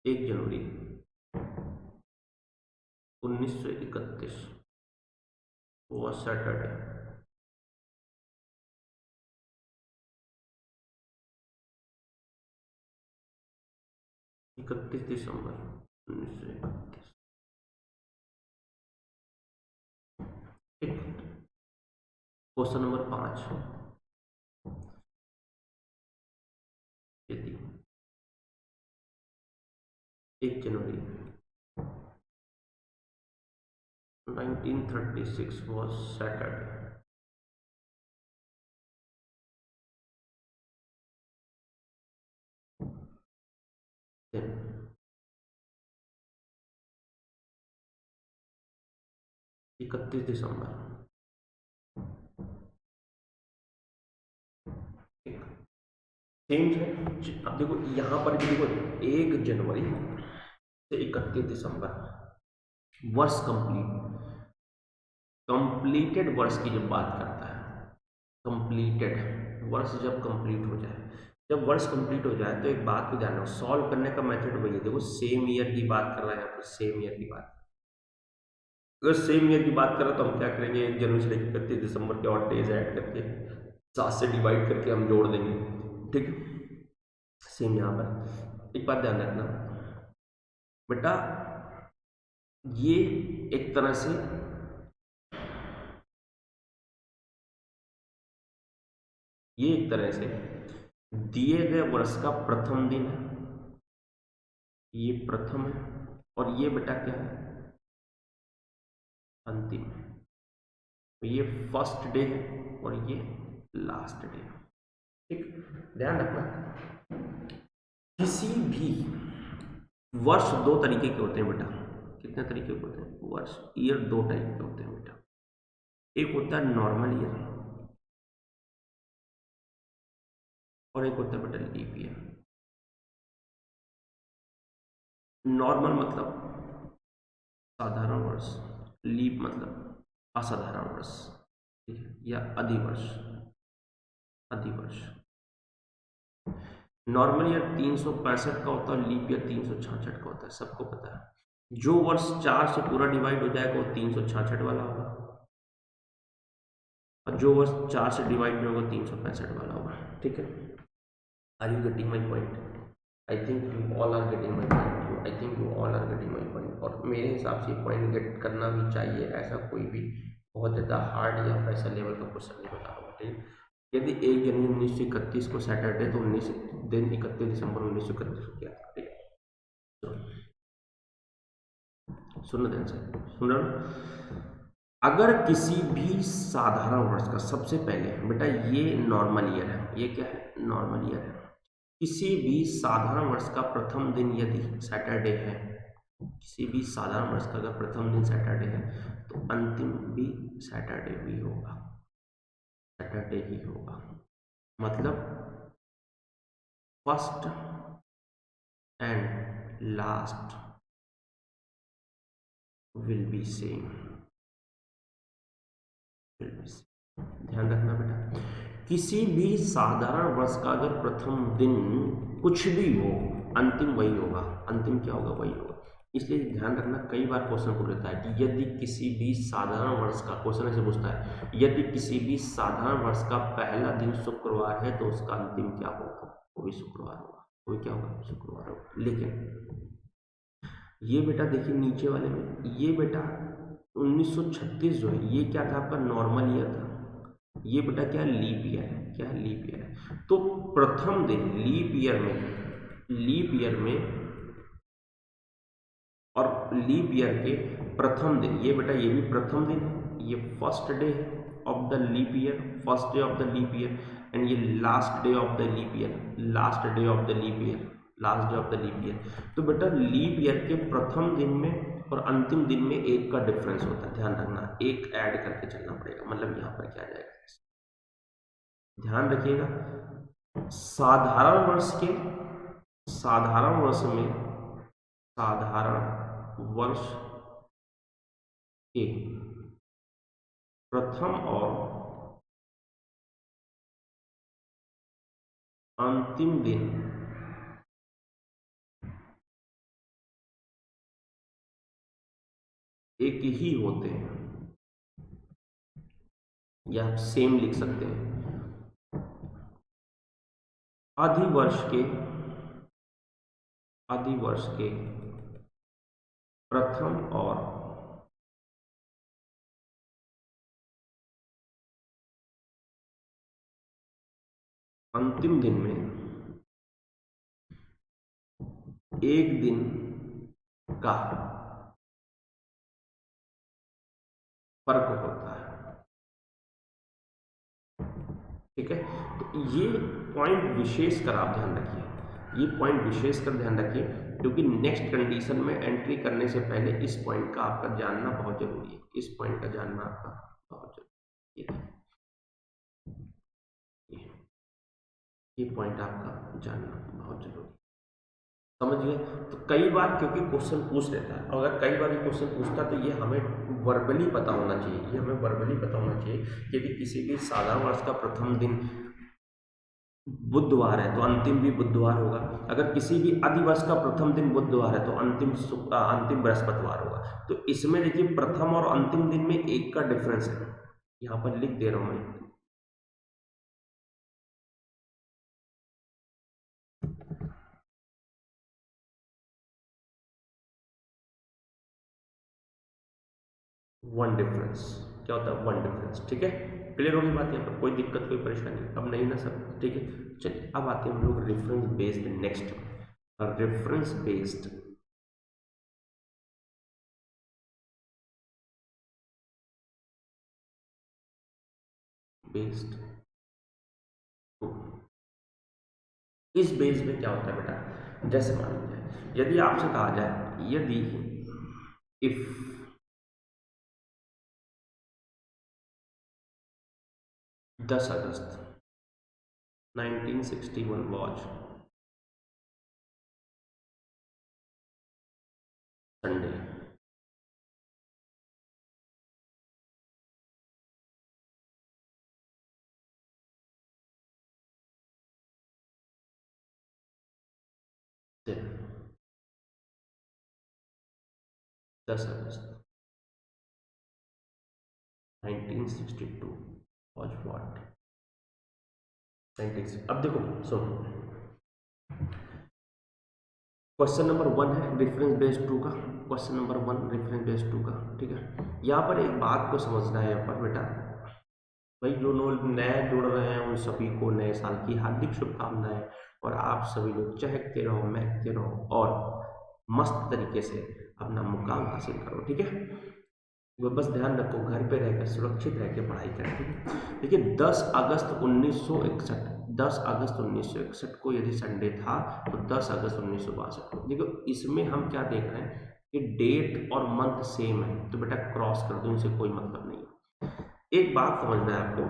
1 जनवरी 1931 वो सैटरडे, 31 दिसंबर 1931, ठीक। क्वेश्चन नंबर 5, यदि 1 जनवरी 1936 was Saturday, then 31 December, same है। अब देखो यहाँ पर भी देखो 1 जनवरी से 31 दिसंबर, वर्ष कंप्लीटेड वर्ष की जब बात करता है, कंप्लीटेड वर्ष जब कंप्लीट हो जाए, जब वर्ष कंप्लीट हो जाए तो एक बात को ध्यान रखो, सॉल्व करने का मेथड वही है, देखो सेम ईयर की बात कर रहा है यहाँ पर, सेम ईयर की बात, अगर सेम ईयर की बात करें तो हम क्या करेंगे, 1 जनवरी से लेकर 31 दिसंबर के और डेज ऐड करके 7 से डिवाइड करके हम जोड़ देंगे, ठीक। सेम यहाँ पर एक बात ध्यान रखना बेटा, ये एक तरह से दिए गए वर्ष का प्रथम दिन है, ये प्रथम है, और ये बेटा क्या है, अंतिम है, ये फर्स्ट डे है और ये लास्ट डे है। ठीक, ध्यान रखना किसी भी वर्ष दो तरीके के होते हैं बेटा। कितने तरीके के होते हैं वर्ष? ईयर दो टाइप के होते हैं बेटा। एक होता है नॉर्मल ईयर और एक होता है बेटा लीप ईयर। नॉर्मल मतलब साधारण वर्ष, लीप मतलब असाधारण वर्ष, ठीक है, या अधिवर्ष। अधिवर्ष नॉर्मल ईयर 365 का होता है, लीप ईयर 366 का होता है, सबको पता है। जो वर्ष 4 से पूरा डिवाइड हो जाएगा वो 366 वाला होगा, और जो वर्ष 4 से डिवाइड नहीं होगा 365 वाला होगा। ठीक है, are you getting my point? I think you all are getting my point, I think you all are getting my point. और मेरे हिसाब से पॉइंट गेट करना भी चाहिए, ऐसा कोई भी बहुत ज़्यादा हार्ड या वैसा लेवल का क्वेश्चन नहीं बता रहा। ठीक है, यदि 1 जनवरी 1931 को सैटरडे तो 31 दिसंबर 1931 को किया था। ठीक है, सुनो ध्यान से, सुन रहे हो? अगर किसी भी साधारण वर्ष का, सबसे पहले बेटा ये नॉर्मल ईयर है, ये क्या है? नॉर्मल ईयर है। किसी भी साधारण वर्ष का प्रथम दिन यदि सैटरडे है, किसी भी साधारण वर्ष का अगर प्रथम दिन सैटरडे है तो अंतिम भी सैटरडे भी होगा, सैटरडे ही होगा। मतलब first and last will be same, will be same. ध्यान रखना बेटा, किसी भी साधारण वर्ष का अगर प्रथम दिन कुछ भी हो, अंतिम वही होगा। अंतिम क्या होगा? वही होगा। इसलिए ध्यान रखना, कई बार क्वेश्चन पूछ लेता है कि यदि किसी भी साधारण वर्ष का, क्वेश्चन ऐसे पूछता है, यदि किसी भी साधारण वर्ष का पहला दिन शुक्रवार है तो उसका अंतिम क्या होगा? वो भी शुक्रवार होगा। वो क्या होगा? शुक्रवार होगा। लेकिन ये बेटा देखिए नीचे वाले में, ये बेटा 1936 जो है ये क्या था? आपका नॉर्मल ईयर था। ये बेटा क्या? लीप ईयर है। क्या है? लीप ईयर है। तो प्रथम दिन लीप ईयर में, लीप ईयर में और लीप ईयर के प्रथम दिन, ये बेटा ये भी प्रथम दिन है, ये फर्स्ट डे है of the leap year, first day of the leap year, and ये last day of the leap year, last day of the leap year, last day of the leap year. तो बेटा लीप ईयर के प्रथम दिन में और अंतिम दिन में एक का डिफरेंस होता है, ध्यान रखना, एक ऐड करके चलना पड़ेगा। मतलब यहाँ पर क्या जाएगा, ध्यान रखिएगा, साधारण वर्ष के, साधारण वर्ष में, साधारण वर्ष के प्रथम और अंतिम दिन एक ही होते हैं, या आप सेम लिख सकते हैं। अधिवर्ष के, अधिवर्ष के प्रथम और अंतिम दिन में एक दिन का फर्क होता है। ठीक है, तो ये पॉइंट विशेष कर आप ध्यान रखिए, ये पॉइंट विशेष कर ध्यान रखिए, क्योंकि नेक्स्ट कंडीशन में एंट्री करने से पहले इस पॉइंट का आपका जानना बहुत जरूरी है। इस पॉइंट का जानना आपका बहुत जरूरी है। ये पॉइंट आपका जानना बहुत जरूरी है, समझ गए? तो कई बार क्योंकि क्वेश्चन पूछ लेता है, अगर कई बार ये क्वेश्चन पूछता है तो ये हमें वर्बली पता होना चाहिए, ये हमें वर्बली पता होना चाहिए कि यदि किसी भी साधारण वर्ष का प्रथम दिन बुधवार है तो अंतिम भी बुधवार होगा, अगर किसी भी अधिवर्ष का प्रथम दिन बुधवार है तो अंतिम बृहस्पतिवार होगा। तो इसमें देखिए प्रथम और अंतिम दिन में एक का डिफरेंस है, यहाँ पर लिख दे रहा हूं मैं। वन डिफरेंस, क्या होता है? One difference. ठीक है, क्लियर होगी बात? यहाँ पर कोई दिक्कत कोई परेशानी अब नहीं ना सब? ठीक है, चलिए अब आते हैं हम लोग reference based next, reference based based two. इस बेस में क्या होता है बेटा, जैसे मान लीजिए यदि आपसे कहा जाए यदि if 10 August 1961 was Sunday, then 10 August 1962 was what 96। अब देखो सुनो, क्वेश्चन नंबर 1 है रेफरेंस बेस्ड टू का, question number 1 reference based two का, ठीक है। यहाँ पर एक बात को समझना है यहाँ पर बेटा, भाई जो लोग नए जुड़ रहे हैं उन सभी को नए साल की हार्दिक शुभकामनाएं, और आप सभी लोग चहकते रहो महकते रहो और मस्त तरीके से अपना मुकाम हासिल करो, ठीक है। वो बस ध्यान रखो घर पे रहकर सुरक्षित रह के पढ़ाई करें, ठीक है। देखिए 10 अगस्त 1961, 10 अगस्त 1961 को यदि संडे था तो 10 अगस्त 1962 को, देखो इसमें हम क्या देख रहे हैं कि डेट और मंथ सेम है, तो बेटा क्रॉस कर दो, इनसे कोई मतलब नहीं है। एक बात समझना है आपको,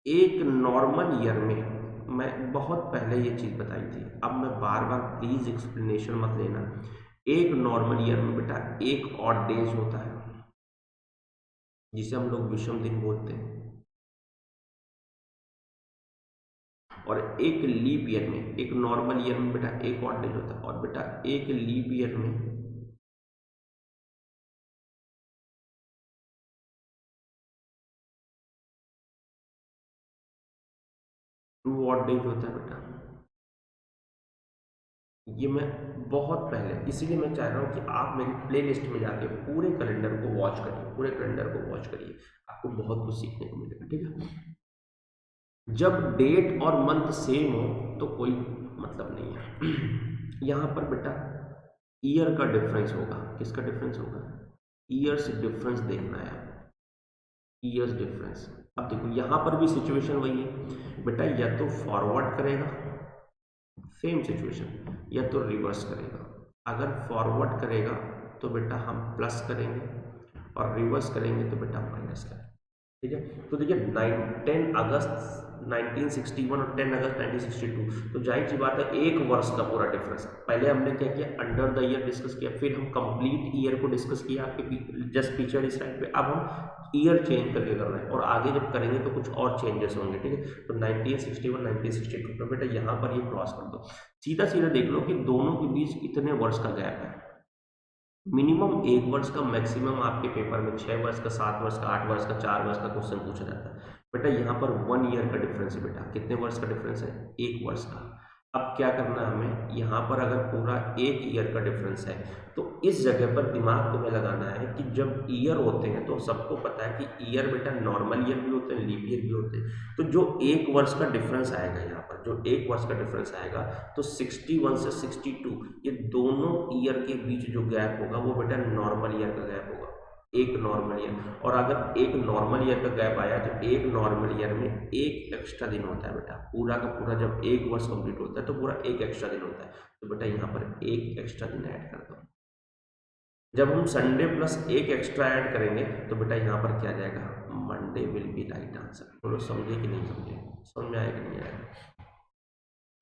एक नॉर्मल ईयर में, मैं बहुत पहले ये चीज़ बताई थी, अब मैं बार बार प्लीज़ एक्सप्लेनेशन मत लेना। एक नॉर्मल ईयर में बेटा एक ऑड डेज होता है जिसे हम लोग विषम दिन बोलते हैं, और एक लीप ईयर में, एक नॉर्मल ईयर में बेटा एक ऑड डेज होता है, और बेटा एक लीप ईयर में टू ऑड डेज होता है बेटा। ये मैं बहुत पहले, इसीलिए मैं चाह रहा हूँ कि आप मेरी प्ले लिस्ट में जाके पूरे कैलेंडर को वॉच करिए, पूरे कैलेंडर को वॉच करिए, आपको बहुत कुछ सीखने को मिलेगा, ठीक है। जब डेट और मंथ सेम हो तो कोई मतलब नहीं है। यहाँ पर बेटा ईयर का डिफरेंस होगा, किसका डिफरेंस होगा, ईयर्स डिफरेंस देखना है, ईयर्स डिफरेंस। अब देखो यहाँ पर भी सिचुएशन वही है बेटा, या तो फॉरवर्ड करेगा सेम सिचुएशन, या तो रिवर्स करेगा। अगर फॉरवर्ड करेगा तो बेटा हम प्लस करेंगे, और रिवर्स करेंगे तो बेटा माइनस करेंगे, ठीक है। तो देखिए 10 अगस्त 1961 और 10 अगस्त 1962, तो जाहिर सी बात है एक वर्ष का पूरा डिफरेंस है। पहले हमने क्या किया, अंडर द ईयर डिस्कस किया, फिर हम कंप्लीट ईयर को डिस्कस किया आपके जस्ट पीछे वाली स्लाइड पे। अब हम ईयर चेंज करके कर रहे हैं, और आगे जब करेंगे तो कुछ और चेंजेस होंगे, ठीक है। तो 1961 1962 तो बेटा यहाँ पर ये क्रॉस कर दो, सीधा सीधा देख लो कि दोनों के बीच कितने वर्ष का गैप है। मिनिमम 1 वर्ष का, मैक्सिमम आपके पेपर में 6 वर्ष का, 7 वर्ष का, 8 वर्ष का, 4 वर्ष का क्वेश्चन पूछा जाता है। बेटा यहाँ पर 1 ईयर का डिफरेंस है बेटा, कितने वर्ष का डिफरेंस है, 1 वर्ष का। अब क्या करना है हमें, यहाँ पर अगर पूरा 1 ईयर का डिफरेंस है तो इस जगह पर दिमाग तुम्हें लगाना है कि जब ईयर होते हैं तो सबको पता है कि ईयर बेटा नॉर्मल ईयर भी होते हैं, लीप ईयर भी होते हैं। तो जो 1 वर्ष का डिफरेंस आएगा, यहाँ पर जो 1 वर्ष का डिफरेंस आएगा, तो 61 से 62 ये दोनों ईयर के बीच जो गैप होगा वो बेटा नॉर्मल ईयर का गैप होगा, एक नॉर्मल ईयर। और अगर एक नॉर्मल ईयर का गैप आया तो एक नॉर्मल ईयर में एक एक्स्ट्रा दिन होता है बेटा, पूरा का पूरा जब 1 वर्ष कंप्लीट होता है तो पूरा एक एक्स्ट्रा दिन होता है। तो बेटा यहाँ पर एक एक्स्ट्रा दिन ऐड कर दो। जब हम संडे प्लस एक एक्स्ट्रा ऐड करेंगे तो बेटा यहाँ पर क्या आ जाएगा, Monday will be right answer. बोलो समझे कि नहीं समझे, समझ में आएगा कि नहीं आएगा,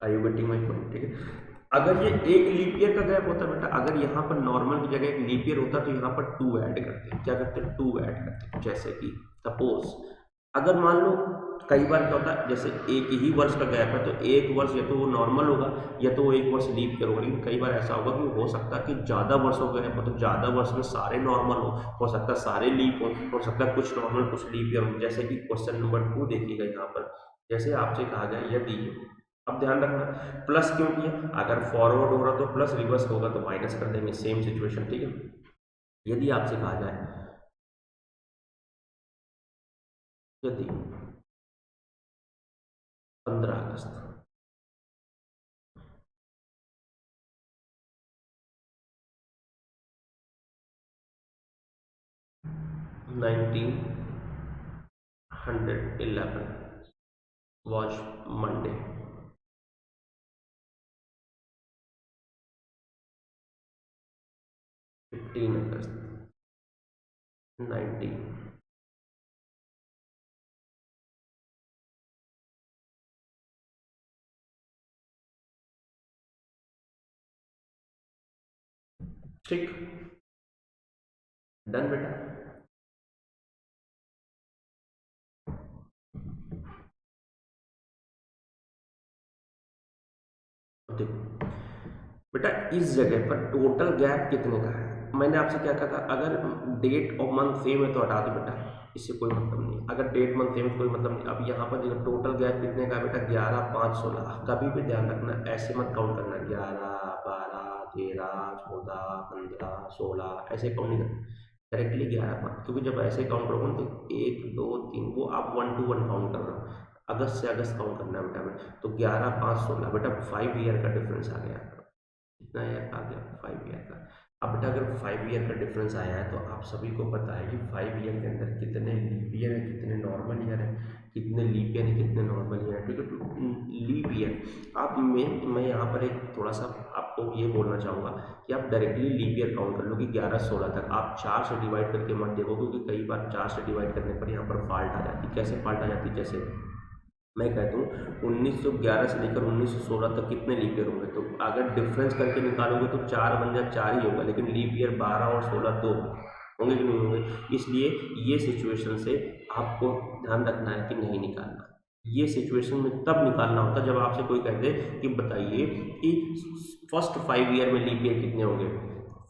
are you getting my point, ठीक है। अगर ये एक लीप ईयर का गैप होता बेटा, अगर यहाँ पर नॉर्मल की जगह एक लीप ईयर होता तो यहाँ पर 2 ऐड करते, क्या करते, 2 ऐड करते। जैसे कि सपोज अगर मान लो कई बार क्या होता है, जैसे एक ही वर्ष का गैप है तो एक वर्ष या तो वो नॉर्मल होगा या तो वो 1 वर्ष लीप ईयर होगा, लेकिन कई बार ऐसा होगा कि हो सकता है कि ज़्यादा वर्षों का गैप, मतलब ज़्यादा वर्ष में सारे नॉर्मल हो सकता है सारे लीप हो सकता है कुछ नॉर्मल कुछ लीप ईयर हो। जैसे कि क्वेश्चन नंबर 2 देखिएगा यहाँ पर, जैसे आपसे कहा जाए यदि, अब ध्यान रखना प्लस क्यों किया, अगर फॉरवर्ड हो रहा तो प्लस, रिवर्स होगा तो माइनस कर देंगे, सेम सिचुएशन, ठीक है। यदि आपसे कहा जाए यदि 15 अगस्त 19 111 was Monday. August 19. ठीक, डन बेटा। देखो बेटा, इस जगह पर टोटल गैप कितने का है? मैंने आपसे क्या कहा था, अगर डेट और मंथ सेम है तो हटा दो बेटा, इससे कोई मतलब नहीं। अगर डेट मंथ सेम है कोई मतलब नहीं। अब यहाँ पर देखो टोटल गैप कितने का है बेटा, 11, 5, 16। कभी भी ध्यान रखना, ऐसे मत काउंट करना 11, 12, 13, 14, 15, 16, ऐसे काउंट नहीं करना डायरेक्टली 11, 5। क्योंकि जब ऐसे काउंट करोगे ना तो 1, 2, 3 वो आप 1 to 1 काउंट कर रहे हो। अगस्त से अगस्त काउंट करना है बेटा में। तो 11, 5, 16 बेटा 5 ईयर का डिफरेंस आ गया। कितना ईयर का आ गया? 5 ईयर का। अब बेटा अगर 5 ईयर का डिफरेंस आया है तो आप सभी को पता है कि 5 ईयर के अंदर कितने लीप ईयर है, कितने नॉर्मल ईयर है, कितने लीप ईयर है, कितने नॉर्मल ईयर है। ठीक है, तो लीप ईयर आप मैं यहाँ पर एक थोड़ा सा आपको ये बोलना चाहूँगा कि आप डायरेक्टली लीप ईयर काउंट कर लो कि 11 से 16 तक। आप 4 से डिवाइड करके मत देखो, क्योंकि कई बार 4 से डिवाइड करने पर यहाँ पर फॉल्ट आ जाती है। कैसे फॉल्ट आ जाती है? जैसे मैं कहता हूँ 1911 से लेकर 1916 तक कितने लीप ईयर होंगे, तो अगर डिफरेंस करके निकालोगे तो 4 बन जाए 4 ही होगा, लेकिन लीप ईयर 12 और 16 दो होंगे कि नहीं होंगे। इसलिए ये सिचुएशन से आपको ध्यान रखना है कि नहीं निकालना। ये सिचुएशन में तब निकालना होता है जब आपसे कोई कहते कि बताइए कि फर्स्ट 5 ईयर में लीप ईयर कितने होंगे,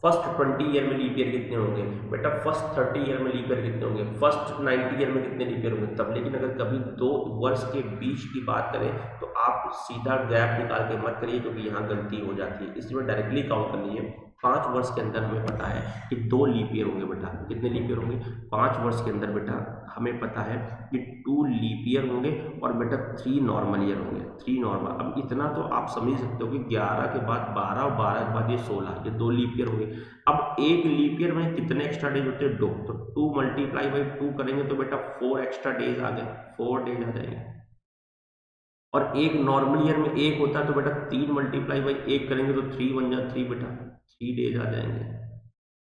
फर्स्ट 20 ईयर में लीप ईयर कितने होंगे बेटा, फर्स्ट 30 ईयर में लीप ईयर कितने होंगे, फर्स्ट 90 ईयर में कितने लीप ईयर होंगे तब। लेकिन अगर कभी दो वर्ष के बीच की बात करें तो आप सीधा गैप निकाल के मत करिए, क्योंकि यहाँ गलती हो जाती है। इसलिए डायरेक्टली काउंट कर लीजिए। 5 वर्ष के अंदर हमें पता है कि 2 लीप ईयर होंगे बेटा। कितने लीप ईयर होंगे? 5 वर्ष के अंदर बेटा हमें पता है कि 2 लीप ईयर होंगे और बेटा 3 नॉर्मल ईयर होंगे। 3 नॉर्मल। अब इतना तो आप समझ सकते हो कि 11 के बाद 12 और 12 के बाद ये 16, ये 2 लीप ईयर होंगे। अब एक लीप ईयर में कितने एक्स्ट्रा डेज होते हैं? 2। तो 2 मल्टीप्लाई बाई 2 करेंगे तो बेटा 4 एक्स्ट्रा डेज आ गए, 4 डेज आ जाएंगे। और एक नॉर्मल ईयर में एक होता है तो बेटा 3 मल्टीप्लाई बाई 1 करेंगे तो 3 बन जाए 3 बेटा, 3 डेज आ जाएंगे।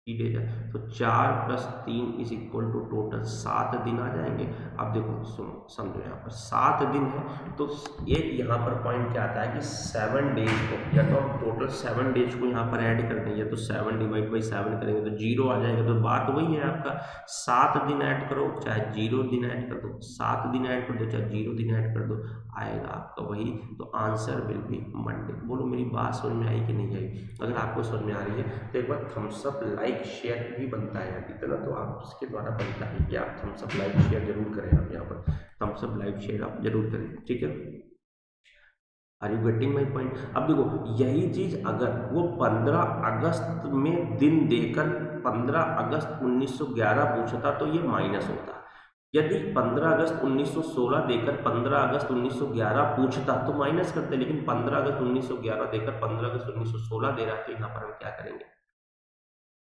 3 डेज है तो 4 + 3 इज इक्वल टू टोटल 7 दिन आ जाएंगे। अब देखो सुनो समझो, यहाँ पर 7 दिन है तो एक यहाँ पर पॉइंट क्या आता है कि 7 डेज को, या तो हम टोटल 7 डेज को यहाँ पर ऐड कर देंगे तो 7 डिवाइड बाई 7 करेंगे तो 0 आ जाएगा। तो बात वही है आपका, 7 दिन ऐड करो चाहे 0 दिन ऐड कर दो, 7 दिन ऐड कर दो चाहे 0 दिन ऐड कर दो, आएगा आपका वही। तो आंसर विल बी मंडे। बोलो मेरी बात समझ में आई कि नहीं आई? अगर आपको समझ में आ रही है तो एक बार थम्स अप, लाइक, शेयर भी बनता है यार, इतना तो आप उसके द्वारा बनता है कि आप थम्स अप, लाइक, शेयर जरूर करें। आप यहाँ पर थम्स अप, लाइक, शेयर आप जरूर करें, ठीक है। Are you getting my point? अब देखो यही चीज अगर वो 15 अगस्त में दिन देकर 15 अगस्त 1911 पूछता तो ये माइनस होता। यदि 15 अगस्त 1916 देकर 15 अगस्त 1911 पूछता तो माइनस करते, लेकिन 15 अगस्त 1911 देकर 15 अगस्त 1916 दे रहा है तो यहाँ पर हम क्या करेंगे?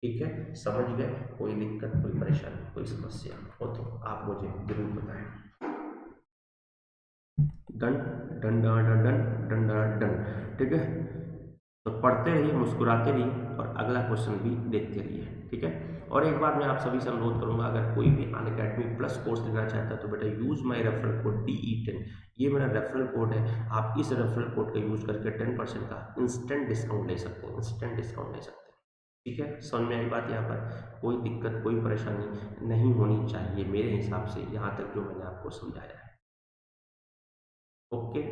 ठीक है, समझ गए? कोई दिक्कत, कोई परेशानी, कोई समस्या हो तो आप मुझे जरूर बताएं। Done done done done done done done, ठीक है। तो पढ़ते रहिए, मुस्कुराते रहिए और अगला क्वेश्चन भी देखते रहिए, ठीक है। और एक बार मैं आप सभी से अनुरोध करूंगा, अगर कोई भी अनअकैडमी प्लस कोर्स लेना चाहता है तो बेटा use my referral code DE10। ये मेरा रेफरल कोड है। आप इस रेफरल कोड का यूज करके 10% का इंस्टेंट डिस्काउंट ले सकते हैं, इंस्टेंट डिस्काउंट ले सकते हैं, ठीक है। समझ में आई बात? यहाँ पर कोई दिक्कत, कोई परेशानी नहीं होनी चाहिए मेरे हिसाब से, यहाँ तक जो मैंने आपको समझाया है। Okay,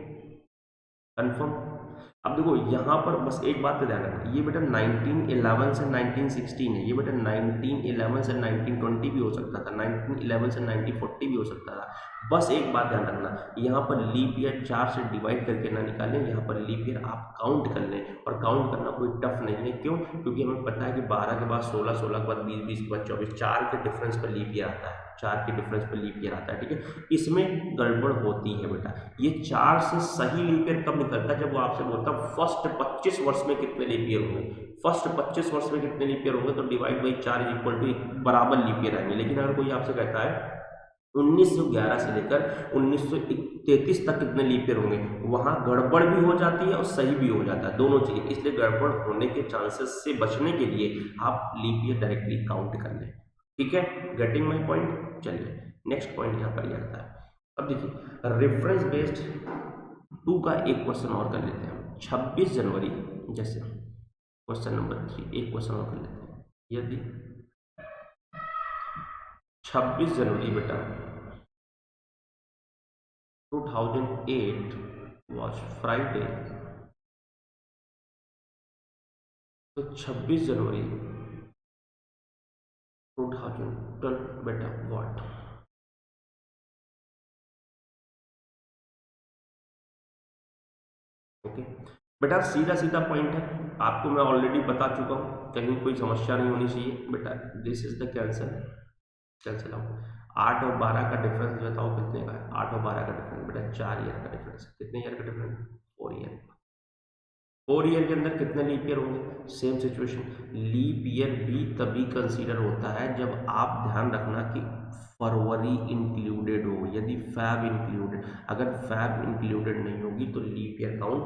confirm? अब देखो यहाँ पर बस एक बात पे ध्यान रखना, ये बेटा 1911 से 1916 है, ये बेटा 1911 से 1920 भी हो सकता था, 1911 से 1940 भी हो सकता था। बस एक बात ध्यान रखना, यहाँ पर लीप ईयर 4 से डिवाइड करके ना निकालें, यहाँ पर लीप ईयर आप काउंट कर लें। और काउंट करना कोई टफ नहीं है, क्यों? क्योंकि हमें पता है कि 12 के बाद 16, 16 के बाद 20, 20 के बाद 24, 4 के डिफरेंस पर लीप ईयर आता है, 4 के डिफरेंस पर लीप ईयर आता है, ठीक है। इसमें गड़बड़ होती है बेटा। ये 4 से सही लीप ईयर कब निकलता है? जब वो आपसे बोलता है फर्स्ट 25 वर्ष में कितने लीप ईयर होंगे, फर्स्ट 25 वर्ष में कितने लीप ईयर होंगे, तो divide by 4 is equal to बराबर लीप ईयर आएंगे। लेकिन अगर कोई आपसे कहता है 1911 से लेकर 1933 तक कितने लीप ईयर होंगे, वहां गड़बड़ भी हो जाती है और सही भी हो जाता है, दोनों चीजें। इसलिए गड़बड़ होने के चांसेस से बचने के लिए आप लीप ईयर डायरेक्टली काउंट कर लें। ठीक है, गेटिंग माई पॉइंट। चलिए नेक्स्ट पॉइंट यहाँ पर ये आता है। अब देखिए रेफरेंस बेस्ड टू का एक क्वेश्चन और कर लेते हैं। 26 जनवरी, जैसे क्वेश्चन नंबर 3, एक क्वेश्चन और कर लेते हैं। यदि 26 जनवरी बेटा 2008 was फ्राइडे, तो 26 जनवरी 2012 बेटा व्हाट। ओके बेटा, सीधा सीधा पॉइंट है, आपको मैं ऑलरेडी बता चुका हूँ, कहीं कोई समस्या नहीं होनी चाहिए बेटा। This is the cancer, cancel out. 8 और 12 का डिफरेंस बताओ कितने का है। 8 और 12 का डिफरेंस बेटा 4 ईयर का डिफरेंस है। कितने ईयर का डिफरेंस? 4 ईयर। 4 ईयर के अंदर कितने लीप ईयर होंगे? सेम सिचुएशन, लीप ईयर भी तभी कंसीडर होता है जब आप ध्यान रखना कि फरवरी इंक्लूडेड हो। यदि फैब इंक्लूडेड, अगर फैब इंक्लूडेड नहीं होगी तो लीप ईयर काउंट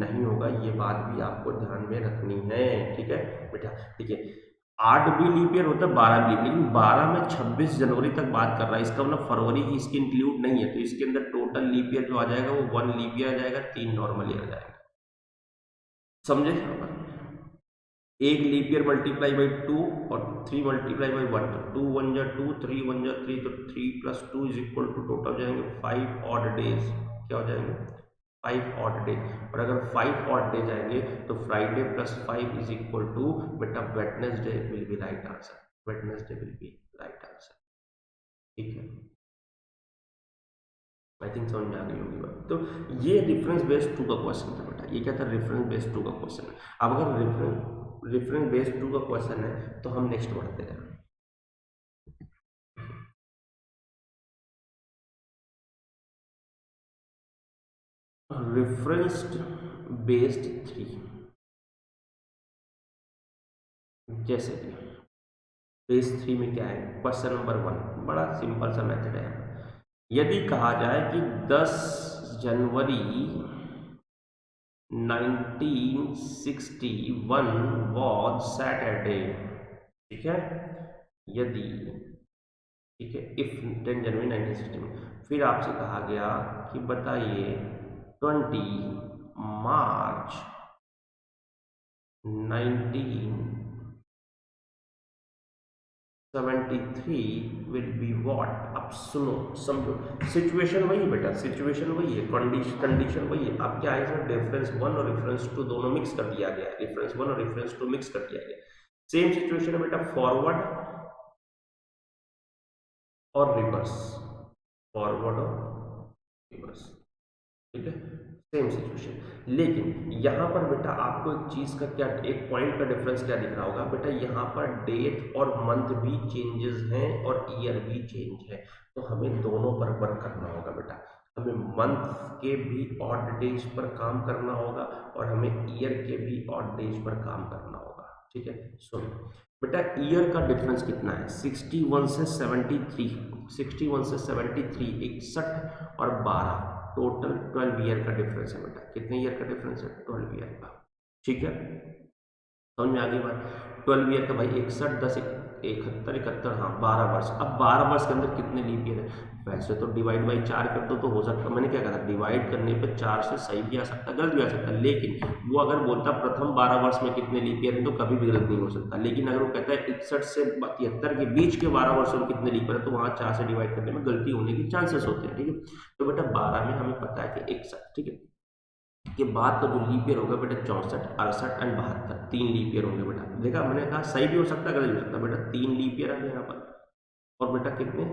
नहीं होगा। ये बात भी आपको ध्यान में रखनी है। ठीक है बेटा, ठीक है। 8 भी लीप ईयर होता है, 12 भी लीप, लेकिन 12 में 26 जनवरी तक बात कर रहा है, इसका मतलब फरवरी ही इसकी इंक्लूड नहीं है, तो इसके अंदर टोटल लीप ईयर जो आ जाएगा वो 1 लीप ईयर आ जाएगा, 3 नॉर्मल ईयर आ जाएगा। समझे? एक लीप ईयर मल्टीप्लाई बाई 2 और 3 मल्टीप्लाई बाई 1, तो 2 1 जा 2, 3 1 जा 3, तो 3 plus 2 is equal to total हो जाएंगे 5 ऑड डेज। क्या हो जाएंगे? 5 ऑड डेज। और अगर 5 ऑड डेज आएंगे तो Friday plus 5 is equal to बेटा Wednesday will be right answer. Wednesday will be right answer. ठीक है, आई थिंक समझ में आ गई होगी बात। तो ये रेफरेंस बेस्ड टू का क्वेश्चन था बेटा। ये क्या था? रेफरेंस बेस्ड टू का क्वेश्चन है। अब अगर रेफरेंस बेस्ड टू का क्वेश्चन है तो हम नेक्स्ट बढ़ते हैं। रेफरेंस्ड बेस्ड 3, जैसे कि बेस 3 में क्या है? क्वेश्चन नंबर 1 बड़ा सिंपल सा मेथड है। यदि कहा जाए कि 10 जनवरी 1961 वॉज सैटरडे। ठीक है, यदि, ठीक है, इफ 10 जनवरी 1960 में, फिर आपसे कहा गया कि बताइए 20 मार्च 1973 विल बी व्हाट। अब सुनो समझो, सिचुएशन वही है बेटा, सिचुएशन वही है, कंडीशन वही है। अब क्या है इसमें? रेफरेंस 1 और रेफरेंस 2 दोनों मिक्स कर दिया गया है। रेफरेंस 1 और रेफरेंस 2 मिक्स कर दिया गया। सेम सिचुएशन है बेटा, फॉरवर्ड और रिवर्स, फॉरवर्ड और रिवर्स। ठीक है, सेम सिचुएशन। लेकिन यहाँ पर बेटा आपको एक चीज का क्या, एक पॉइंट का डिफरेंस क्या दिख रहा होगा बेटा? यहाँ पर डेट और मंथ भी चेंजेस हैं और ईयर भी चेंज है, तो हमें दोनों पर वर्क करना होगा बेटा। हमें मंथ के भी ऑड डेज पर काम करना होगा और हमें ईयर के भी ऑड डेज पर काम करना होगा। ठीक है, सुनो बेटा, ईयर का डिफरेंस कितना है? 61 से 73, 61 से 73, 61 और 12, टोटल 12 ईयर का डिफरेंस है बेटा। कितने ईयर का डिफरेंस है? 12 ईयर का। ठीक है, समझ में आ गई बात? 12 ईयर का भाई 61 10 71 71, हाँ 12 वर्ष। अब 12 वर्ष के अंदर कितने लीप ईयर है? वैसे तो डिवाइड बाई 4 कर दो तो हो सकता, मैंने क्या कहा था, डिवाइड करने पे 4 से सही भी आ सकता, गलत भी आ सकता, लेकिन वो अगर बोलता प्रथम 12 वर्ष में कितने लीप ईयर है तो कभी भी गलत नहीं हो सकता। लेकिन अगर वो कहता है 61 से 73 के बीच के 12 वर्षों में कितने लीप ईयर है, तो वहाँ 4 से डिवाइड करने में गलती होने के चांसेस होते हैं। ठीक है, तो बेटा 12 में हमें पता है कि 61। ठीक है, के बाद का जो लीप ईयर होगा बेटा 64, 68 एंड 72, 3 लीप ईयर होंगे बेटा। देखा, मैंने कहा सही भी हो सकता है, गलत भी हो सकता है बेटा। 3 लीप ईयर आ गए यहाँ पर, और बेटा कितने?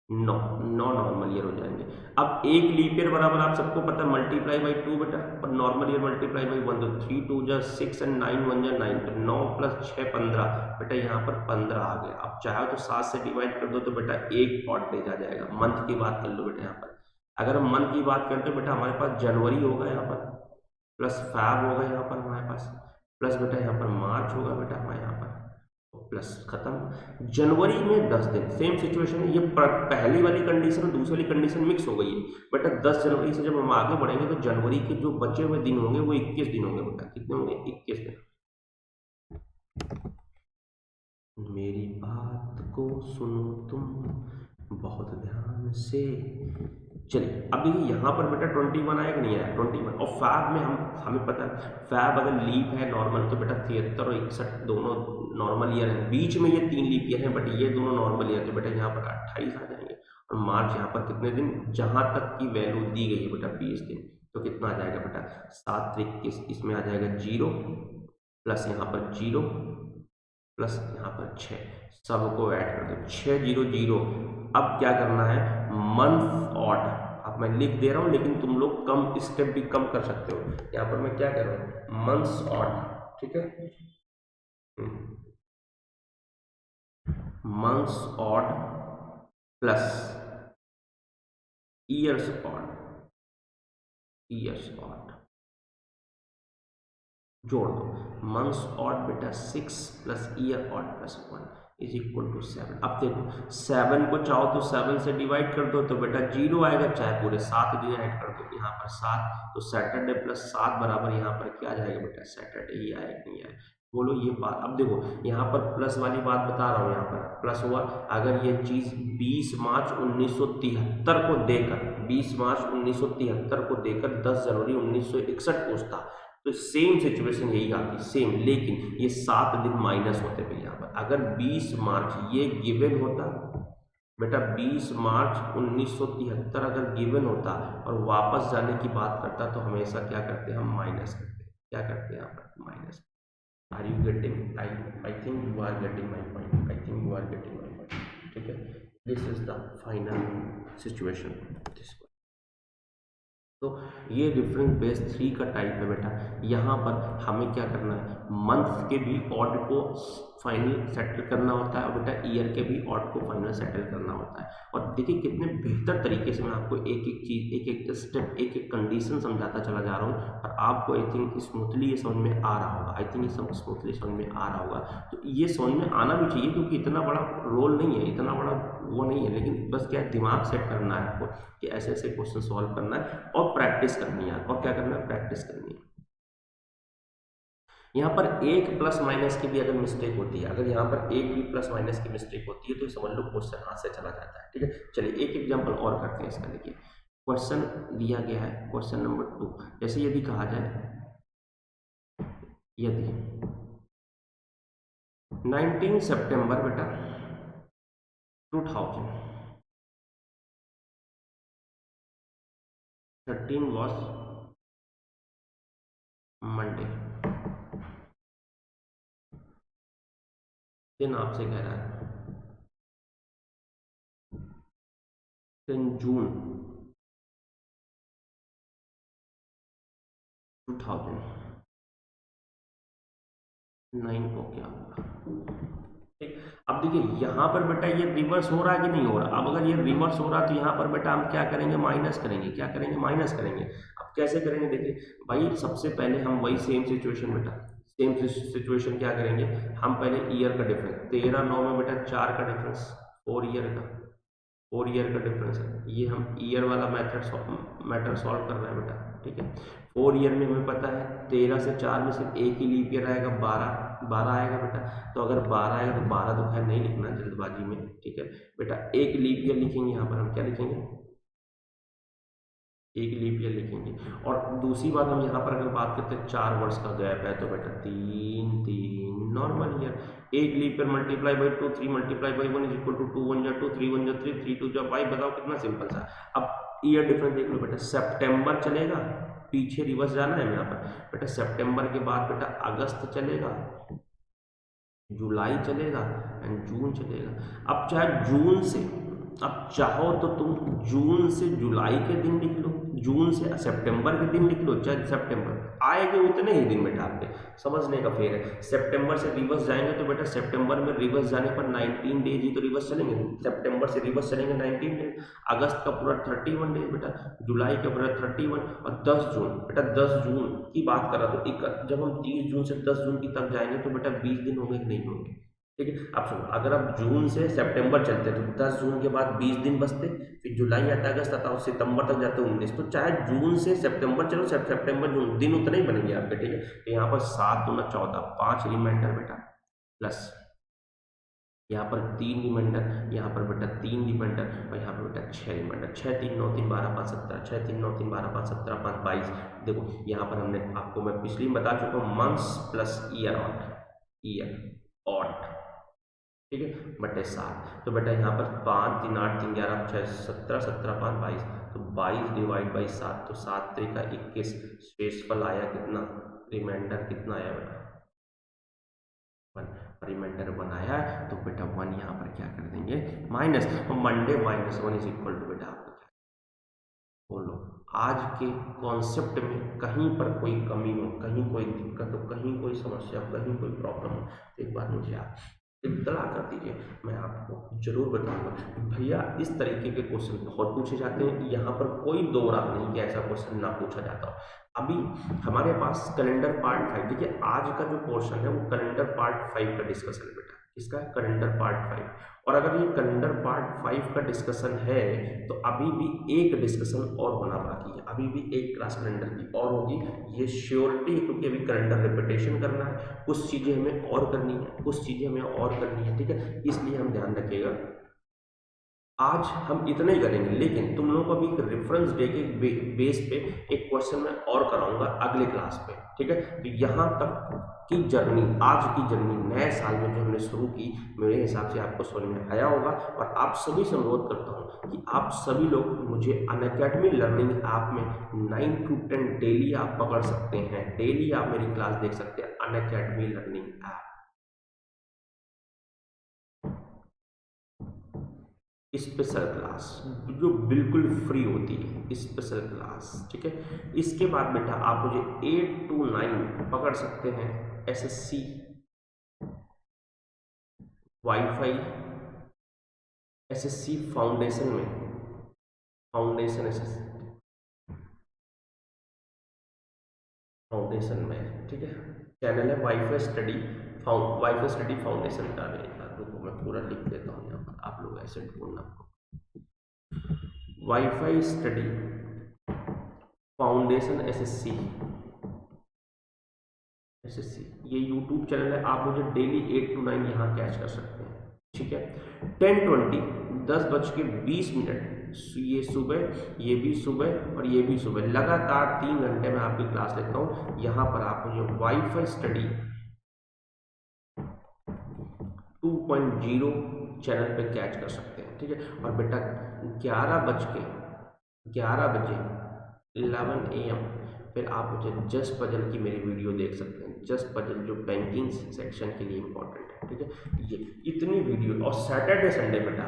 9, 9 नॉर्मल ईयर हो जाएंगे। अब एक लीप ईयर बराबर आप सबको पता है मल्टीप्लाई बाई 2 बेटा, और नॉर्मल ईयर मल्टीप्लाई बाई 1, तो 3 2 जा 6 एंड 9 1 जा 9, तो 9 प्लस 6 15 बेटा, यहाँ पर 15 आ गया। अब चाहे तो 7 से डिवाइड कर दो तो बेटा एक ऑड डेज आ जाएगा। मंथ की बात कर लो बेटा यहाँ पर, अगर हम मंथ की बात करते हो बेटा, हमारे पास जनवरी होगा यहाँ पर, प्लस फैब होगा यहाँ पर हमारे पास, प्लस बेटा यहाँ पर मार्च होगा बेटा हमारे यहाँ पर, प्लस खत्म। जनवरी में 10 दिन, सेम सिचुएशन है, ये पहली वाली कंडीशन और दूसरी वाली कंडीशन मिक्स हो गई है बेटा। 10 जनवरी से जब हम आगे बढ़ेंगे तो जनवरी के जो बचे हुए दिन होंगे वो 21 दिन होंगे बेटा। कितने होंगे? 21 दिन। मेरी बात को सुनो तुम बहुत ध्यान से। चलिए अब देखिए यहाँ पर बेटा 21 आया कि नहीं आया? 21। और फैब में हमें पता है फैब अगर लीप है नॉर्मल तो बेटा 73 और 61 दोनों नॉर्मल ईयर है। बीच में ये 3 लीप ईयर है बट ये दोनों नॉर्मल ईयर, तो बेटा यहाँ पर 28 आ जाएंगे। और मार्च यहाँ पर कितने दिन, जहाँ तक की वैल्यू दी गई है बेटा 20 दिन, तो कितना आ जाएगा बेटा? 7 21, इसमें आ जाएगा 0 प्लस यहाँ पर 0 प्लस यहाँ पर 6, सबको ऐड कर दो 600। अब क्या करना है? Month odd. अब मैं लिख दे रहा हूँ लेकिन तुम लोग कम स्टेप भी कम कर सकते हो। यहाँ पर मैं क्या कर रहा हूँ? मंथ्स ऑड, ठीक है। Months odd plus years odd, years odd जोड़ दो। मंथ्स ऑड बेटा 6 plus year odd plus 1 is equal to 7। अब देखो 7 को चाहो तो 7 से डिवाइड कर दो तो बेटा 0 आएगा, चाहे पूरे 7 दिन ऐड कर दो। यहाँ पर 7 तो सैटरडे प्लस 7 बराबर यहाँ पर क्या आ जाएगा बेटा? सैटरडे ही आएगा, नहीं आएगा? बोलो ये बात। अब देखो यहाँ पर प्लस वाली बात बता रहा हूँ, यहाँ पर प्लस हुआ। अगर ये चीज 20 मार्च 1973 को देकर 20 मार्च 1973 को देकर 10 जनवरी 1961 पूछता तो सेम सिचुएशन यही आती, सेम। लेकिन ये 7 दिन माइनस होते थे यहाँ पर। अगर 20 मार्च ये गिवन होता बेटा, 20 मार्च 1973 अगर गिवन होता और वापस जाने की बात करता तो हमेशा क्या करते? हम माइनस करते। क्या करते हैं यहाँ पर? Minus. Are you getting? I think you are getting my point. I think you are getting my point, ठीक है। This is the final situation. तो ये डिफरेंस बेस 3 का टाइप है बेटा। यहाँ पर हमें क्या करना है? मंथ के भी ऑड को फाइनल सेटल करना होता है और बेटा ईयर के भी ऑड को फाइनल सेटल करना होता है। और देखिए कितने बेहतर तरीके से मैं आपको एक एक चीज़, एक एक स्टेप, एक एक कंडीशन समझाता चला जा रहा हूँ और आपको आई थिंक स्मूथली ये समझ में आ रहा होगा। आई थिंक ये सब स्मूथली समझ में आ रहा होगा। तो ये समझ में आना भी चाहिए क्योंकि इतना बड़ा रोल नहीं है, इतना बड़ा वो नहीं है, लेकिन बस क्या है, दिमाग सेट करना है आपको कि ऐसे ऐसे क्वेश्चन सॉल्व करना है और प्रैक्टिस करनी है। और क्या करना है? प्रैक्टिस करनी है। यहाँ पर एक प्लस माइनस की भी अगर मिस्टेक होती है, अगर यहाँ पर एक भी प्लस माइनस की मिस्टेक होती है तो समझ लो क्वेश्चन हाथ से चला जाता है, ठीक है। चलिए एक एग्जांपल और करते हैं इसका। देखिए क्वेश्चन दिया गया है, क्वेश्चन नंबर 2। जैसे यदि कहा जाए यदि 19 सितंबर बेटा 2013 was मंडे, दिन आपसे कह रहा है 10 जून 2009 को क्या होगा? ठीक। अब देखिए यहाँ पर बेटा ये रिवर्स हो रहा है कि नहीं हो रहा? अब अगर ये रिवर्स हो रहा है तो यहाँ पर बेटा हम क्या करेंगे? माइनस करेंगे। क्या करेंगे? माइनस करेंगे। अब कैसे करेंगे? देखिए भाई सबसे पहले हम वही सेम सिचुएशन बेटा, सेम सिचुएशन क्या करेंगे? हम पहले ईयर का डिफरेंस 13 9 में बेटा 4 का डिफरेंस, 4 ईयर का, 4 ईयर का डिफरेंस है। ये हम ईयर वाला मैटर सॉल्व कर रहे हैं बेटा, ठीक है। 4 ईयर में हमें पता है 13 से 4 में सिर्फ एक ही लीप ईयर आएगा, 12 आएगा बेटा। तो अगर 12 आएगा तो 12 तो खैर नहीं लिखना जल्दबाजी में, ठीक है बेटा। एक लीप ईयर लिखेंगे, यहाँ पर हम क्या लिखेंगे? एक लीप ईयर लिखेंगे। और दूसरी बात हम यहाँ पर अगर बात करते हैं 4 वर्ष का गैप है तो बेटा 3 3 नॉर्मल ईयर। एक leap year multiply by 2, 3 multiply by 1 is equal to 2 1 जा 2, 3 1 जा 3, 3 2 जा 5। बताओ कितना सिंपल सा। अब ईयर डिफरेंस देख लो बेटा, सितंबर चलेगा, पीछे रिवर्स जाना है यहाँ पर बेटा। सितंबर के बाद बेटा अगस्त चलेगा, जुलाई चलेगा एंड जून चलेगा। अब चाहे जून से, अब चाहो तो तुम जून से जुलाई के दिन लिख लो, जून से सितंबर के दिन लिख लो, चाहे सितंबर आएंगे उतने ही दिन बेटा आपके, समझने का फेर है। सितंबर से रिवर्स जाएंगे तो बेटा सितंबर में रिवर्स जाने पर 19 डेज ही तो रिवर्स चलेंगे। सितंबर से रिवर्स चलेंगे 19 डेज, अगस्त का पूरा 31 डेज बेटा, जुलाई का पूरा 31 और 10 जून बेटा। 10 जून की बात कर रहा तो जब हम 30 जून से 10 जून की तक जाएंगे तो बेटा 20 दिन होंगे कि नहीं होंगे? ठीक है। अब सुनो, अगर आप जून से सितंबर चलते तो 10 जून के बाद 20 दिन बचते, फिर जुलाई आता, अगस्त आता और सितंबर तक जाते 19। तो चाहे जून से सितंबर चलो, सितंबर जून, दिन उतने ही बनेंगे आपके। ठीक है, तो यहाँ पर 7 दूना 14, 5 रिमाइंडर बेटा, प्लस यहाँ पर 3 रिमाइंडर, यहाँ पर बेटा 3 रिमाइंडर, और यहाँ पर बेटा 6 रिमाइंडर। 6 3 9 3 12 5 17, 6 3 9 3 12 5 17 5 22। देखो यहाँ पर हमने आपको, मैं पिछली में बता चुका हूँ, months plus year odd, year odd, ठीक है, बटे 7। तो बेटा यहाँ पर 5 3 8 3 11 6 17 17 5 22, तो 22 डिवाइड बाई 7, तो 7 3 का 21। शेषफल आया कितना, रिमाइंडर कितना आया बेटा, 1। रिमाइंडर 1 आया, तो बेटा 1 यहाँ पर क्या कर देंगे, माइनस। तो Monday minus 1 is equal to बेटा आपको क्या, बोलो आज के कॉन्सेप्ट में कहीं पर कोई कमी हो, कहीं कोई दिक्कत हो, कहीं कोई समस्या हो, कहीं कोई प्रॉब्लम हो, तो एक बार मुझे आप इत्तला कर दीजिए, मैं आपको जरूर बताऊंगा। भैया इस तरीके के क्वेश्चन बहुत पूछे जाते हैं, यहाँ पर कोई दो राह नहीं कि ऐसा क्वेश्चन ना पूछा जाता हो। अभी हमारे पास कैलेंडर पार्ट 5, देखिए आज का जो पोर्शन है वो कैलेंडर पार्ट 5 का डिस्कशन है बेटा, इसका कैलेंडर पार्ट 5। और अगर ये कैलेंडर पार्ट 5 का डिस्कशन है तो अभी भी एक डिस्कशन और होना बाकी है, अभी भी एक क्लास कैलेंडर की और होगी, ये श्योरिटी, क्योंकि अभी कैलेंडर रिपीटेशन करना है, कुछ चीज़ें हमें और करनी है, कुछ चीज़ें हमें और करनी है, ठीक है, इसलिए हम ध्यान रखिएगा। आज हम इतना ही करेंगे, लेकिन तुम लोगों को अभी एक रेफरेंस डे के बेस पे एक क्वेश्चन मैं और कराऊंगा अगले क्लास पे, ठीक है। तो यहाँ तक की जर्नी, आज की जर्नी नए साल में जो हमने शुरू की, मेरे हिसाब से आपको समझ में आया होगा। और आप सभी से अनुरोध करता हूँ कि आप सभी लोग मुझे अनअकैडमी लर्निंग ऐप में 9 to 10 डेली आप पकड़ सकते हैं, डेली आप मेरी क्लास देख सकते हैं Unacademy learning app, special class जो बिल्कुल फ्री होती है, स्पेशल क्लास, ठीक है। इसके बाद बेटा आप मुझे 8 to 9 पकड़ सकते हैं एसएससी वाईफाई, एसएससी फाउंडेशन में, फाउंडेशन एसएससी फाउंडेशन में, ठीक है। चैनल है wifi study, wifi study foundation का रहेगा। रुको मैं पूरा लिख देता हूँ यहाँ पर, आप लोग ऐसे ढूंढना, wifi study foundation SSC, SSC ये यूट्यूब चैनल है, आप मुझे डेली 8 to 9 यहाँ कैच कर सकते हैं, ठीक है। 10:20 10:20 ये सुबह, ये भी सुबह और ये भी सुबह, लगातार 3 घंटे में आपकी क्लास लेता हूँ। यहाँ पर आप मुझे वाईफाई स्टडी 2.0 चैनल पे कैच कर सकते हैं, ठीक है। और बेटा 11 बजे 11 AM फिर आप मुझे जस्ट पजल की मेरी वीडियो देख सकते हैं, जस्ट पजल जो बैंकिंग सेक्शन के लिए इम्पोर्टेंट है, ठीक है। ये इतनी वीडियो, और सैटरडे संडे बेटा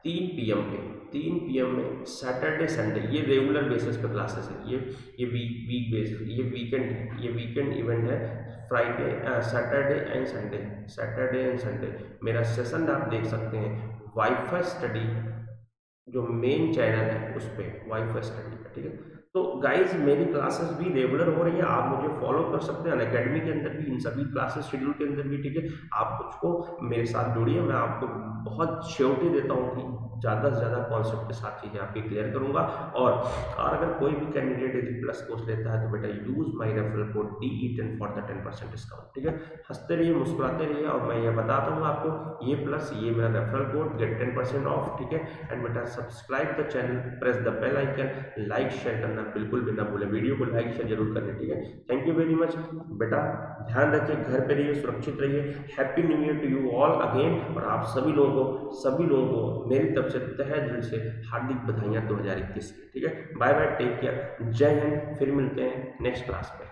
3 PM पे, 3 PM में सैटरडे संडे, ये रेगुलर बेसिस पे क्लासेस है, ये वीक बेसिस, ये वीकेंड इवेंट है। Friday Saturday and Sunday, Saturday and Sunday मेरा सेशन आप देख सकते हैं वाईफाई स्टडी जो मेन चैनल है उस पर, वाईफाई स्टडी का, ठीक है। तो गाइज मेरी क्लासेस भी रेगुलर हो रही है, आप मुझे फॉलो कर सकते हैं अनअकैडमी के अंदर भी, इन सभी क्लासेस शेड्यूल के अंदर भी, ठीक है। आप मुझको मेरे साथ जुड़िए, मैं आपको बहुत श्योरिटी देता हूँ कि ज़्यादा से ज़्यादा कॉन्सेप्ट के साथ चीज़ें आपकी क्लियर करूँगा। और अगर कोई भी कैंडिडेट यदि प्लस कोर्स लेता है तो बेटा use my referral code DE10 for the 10% discount, ठीक है। हंसते रहिए, मुस्कुराते रहिए, और मैं ये बताता हूँ आपको, ये प्लस ये मेरा रेफरल कोड, गेट 10% ऑफ, ठीक है। एंड बेटा subscribe the channel, press the bell icon, like share करना बिल्कुल भी ना भूलें, वीडियो को लाइक शेयर जरूर करें, ठीक है। थैंक यू वेरी मच बेटा, ध्यान रखिए, घर पे रहिए, सुरक्षित रहिए। Happy new year to you all again. और आप सभी लोगों को मेरी तरफ से तहे दिल से हार्दिक बधाइयाँ 2021 की, ठीक है। बाय बाय, टेक केयर, जय हिंद, फिर मिलते हैं नेक्स्ट क्लास पे।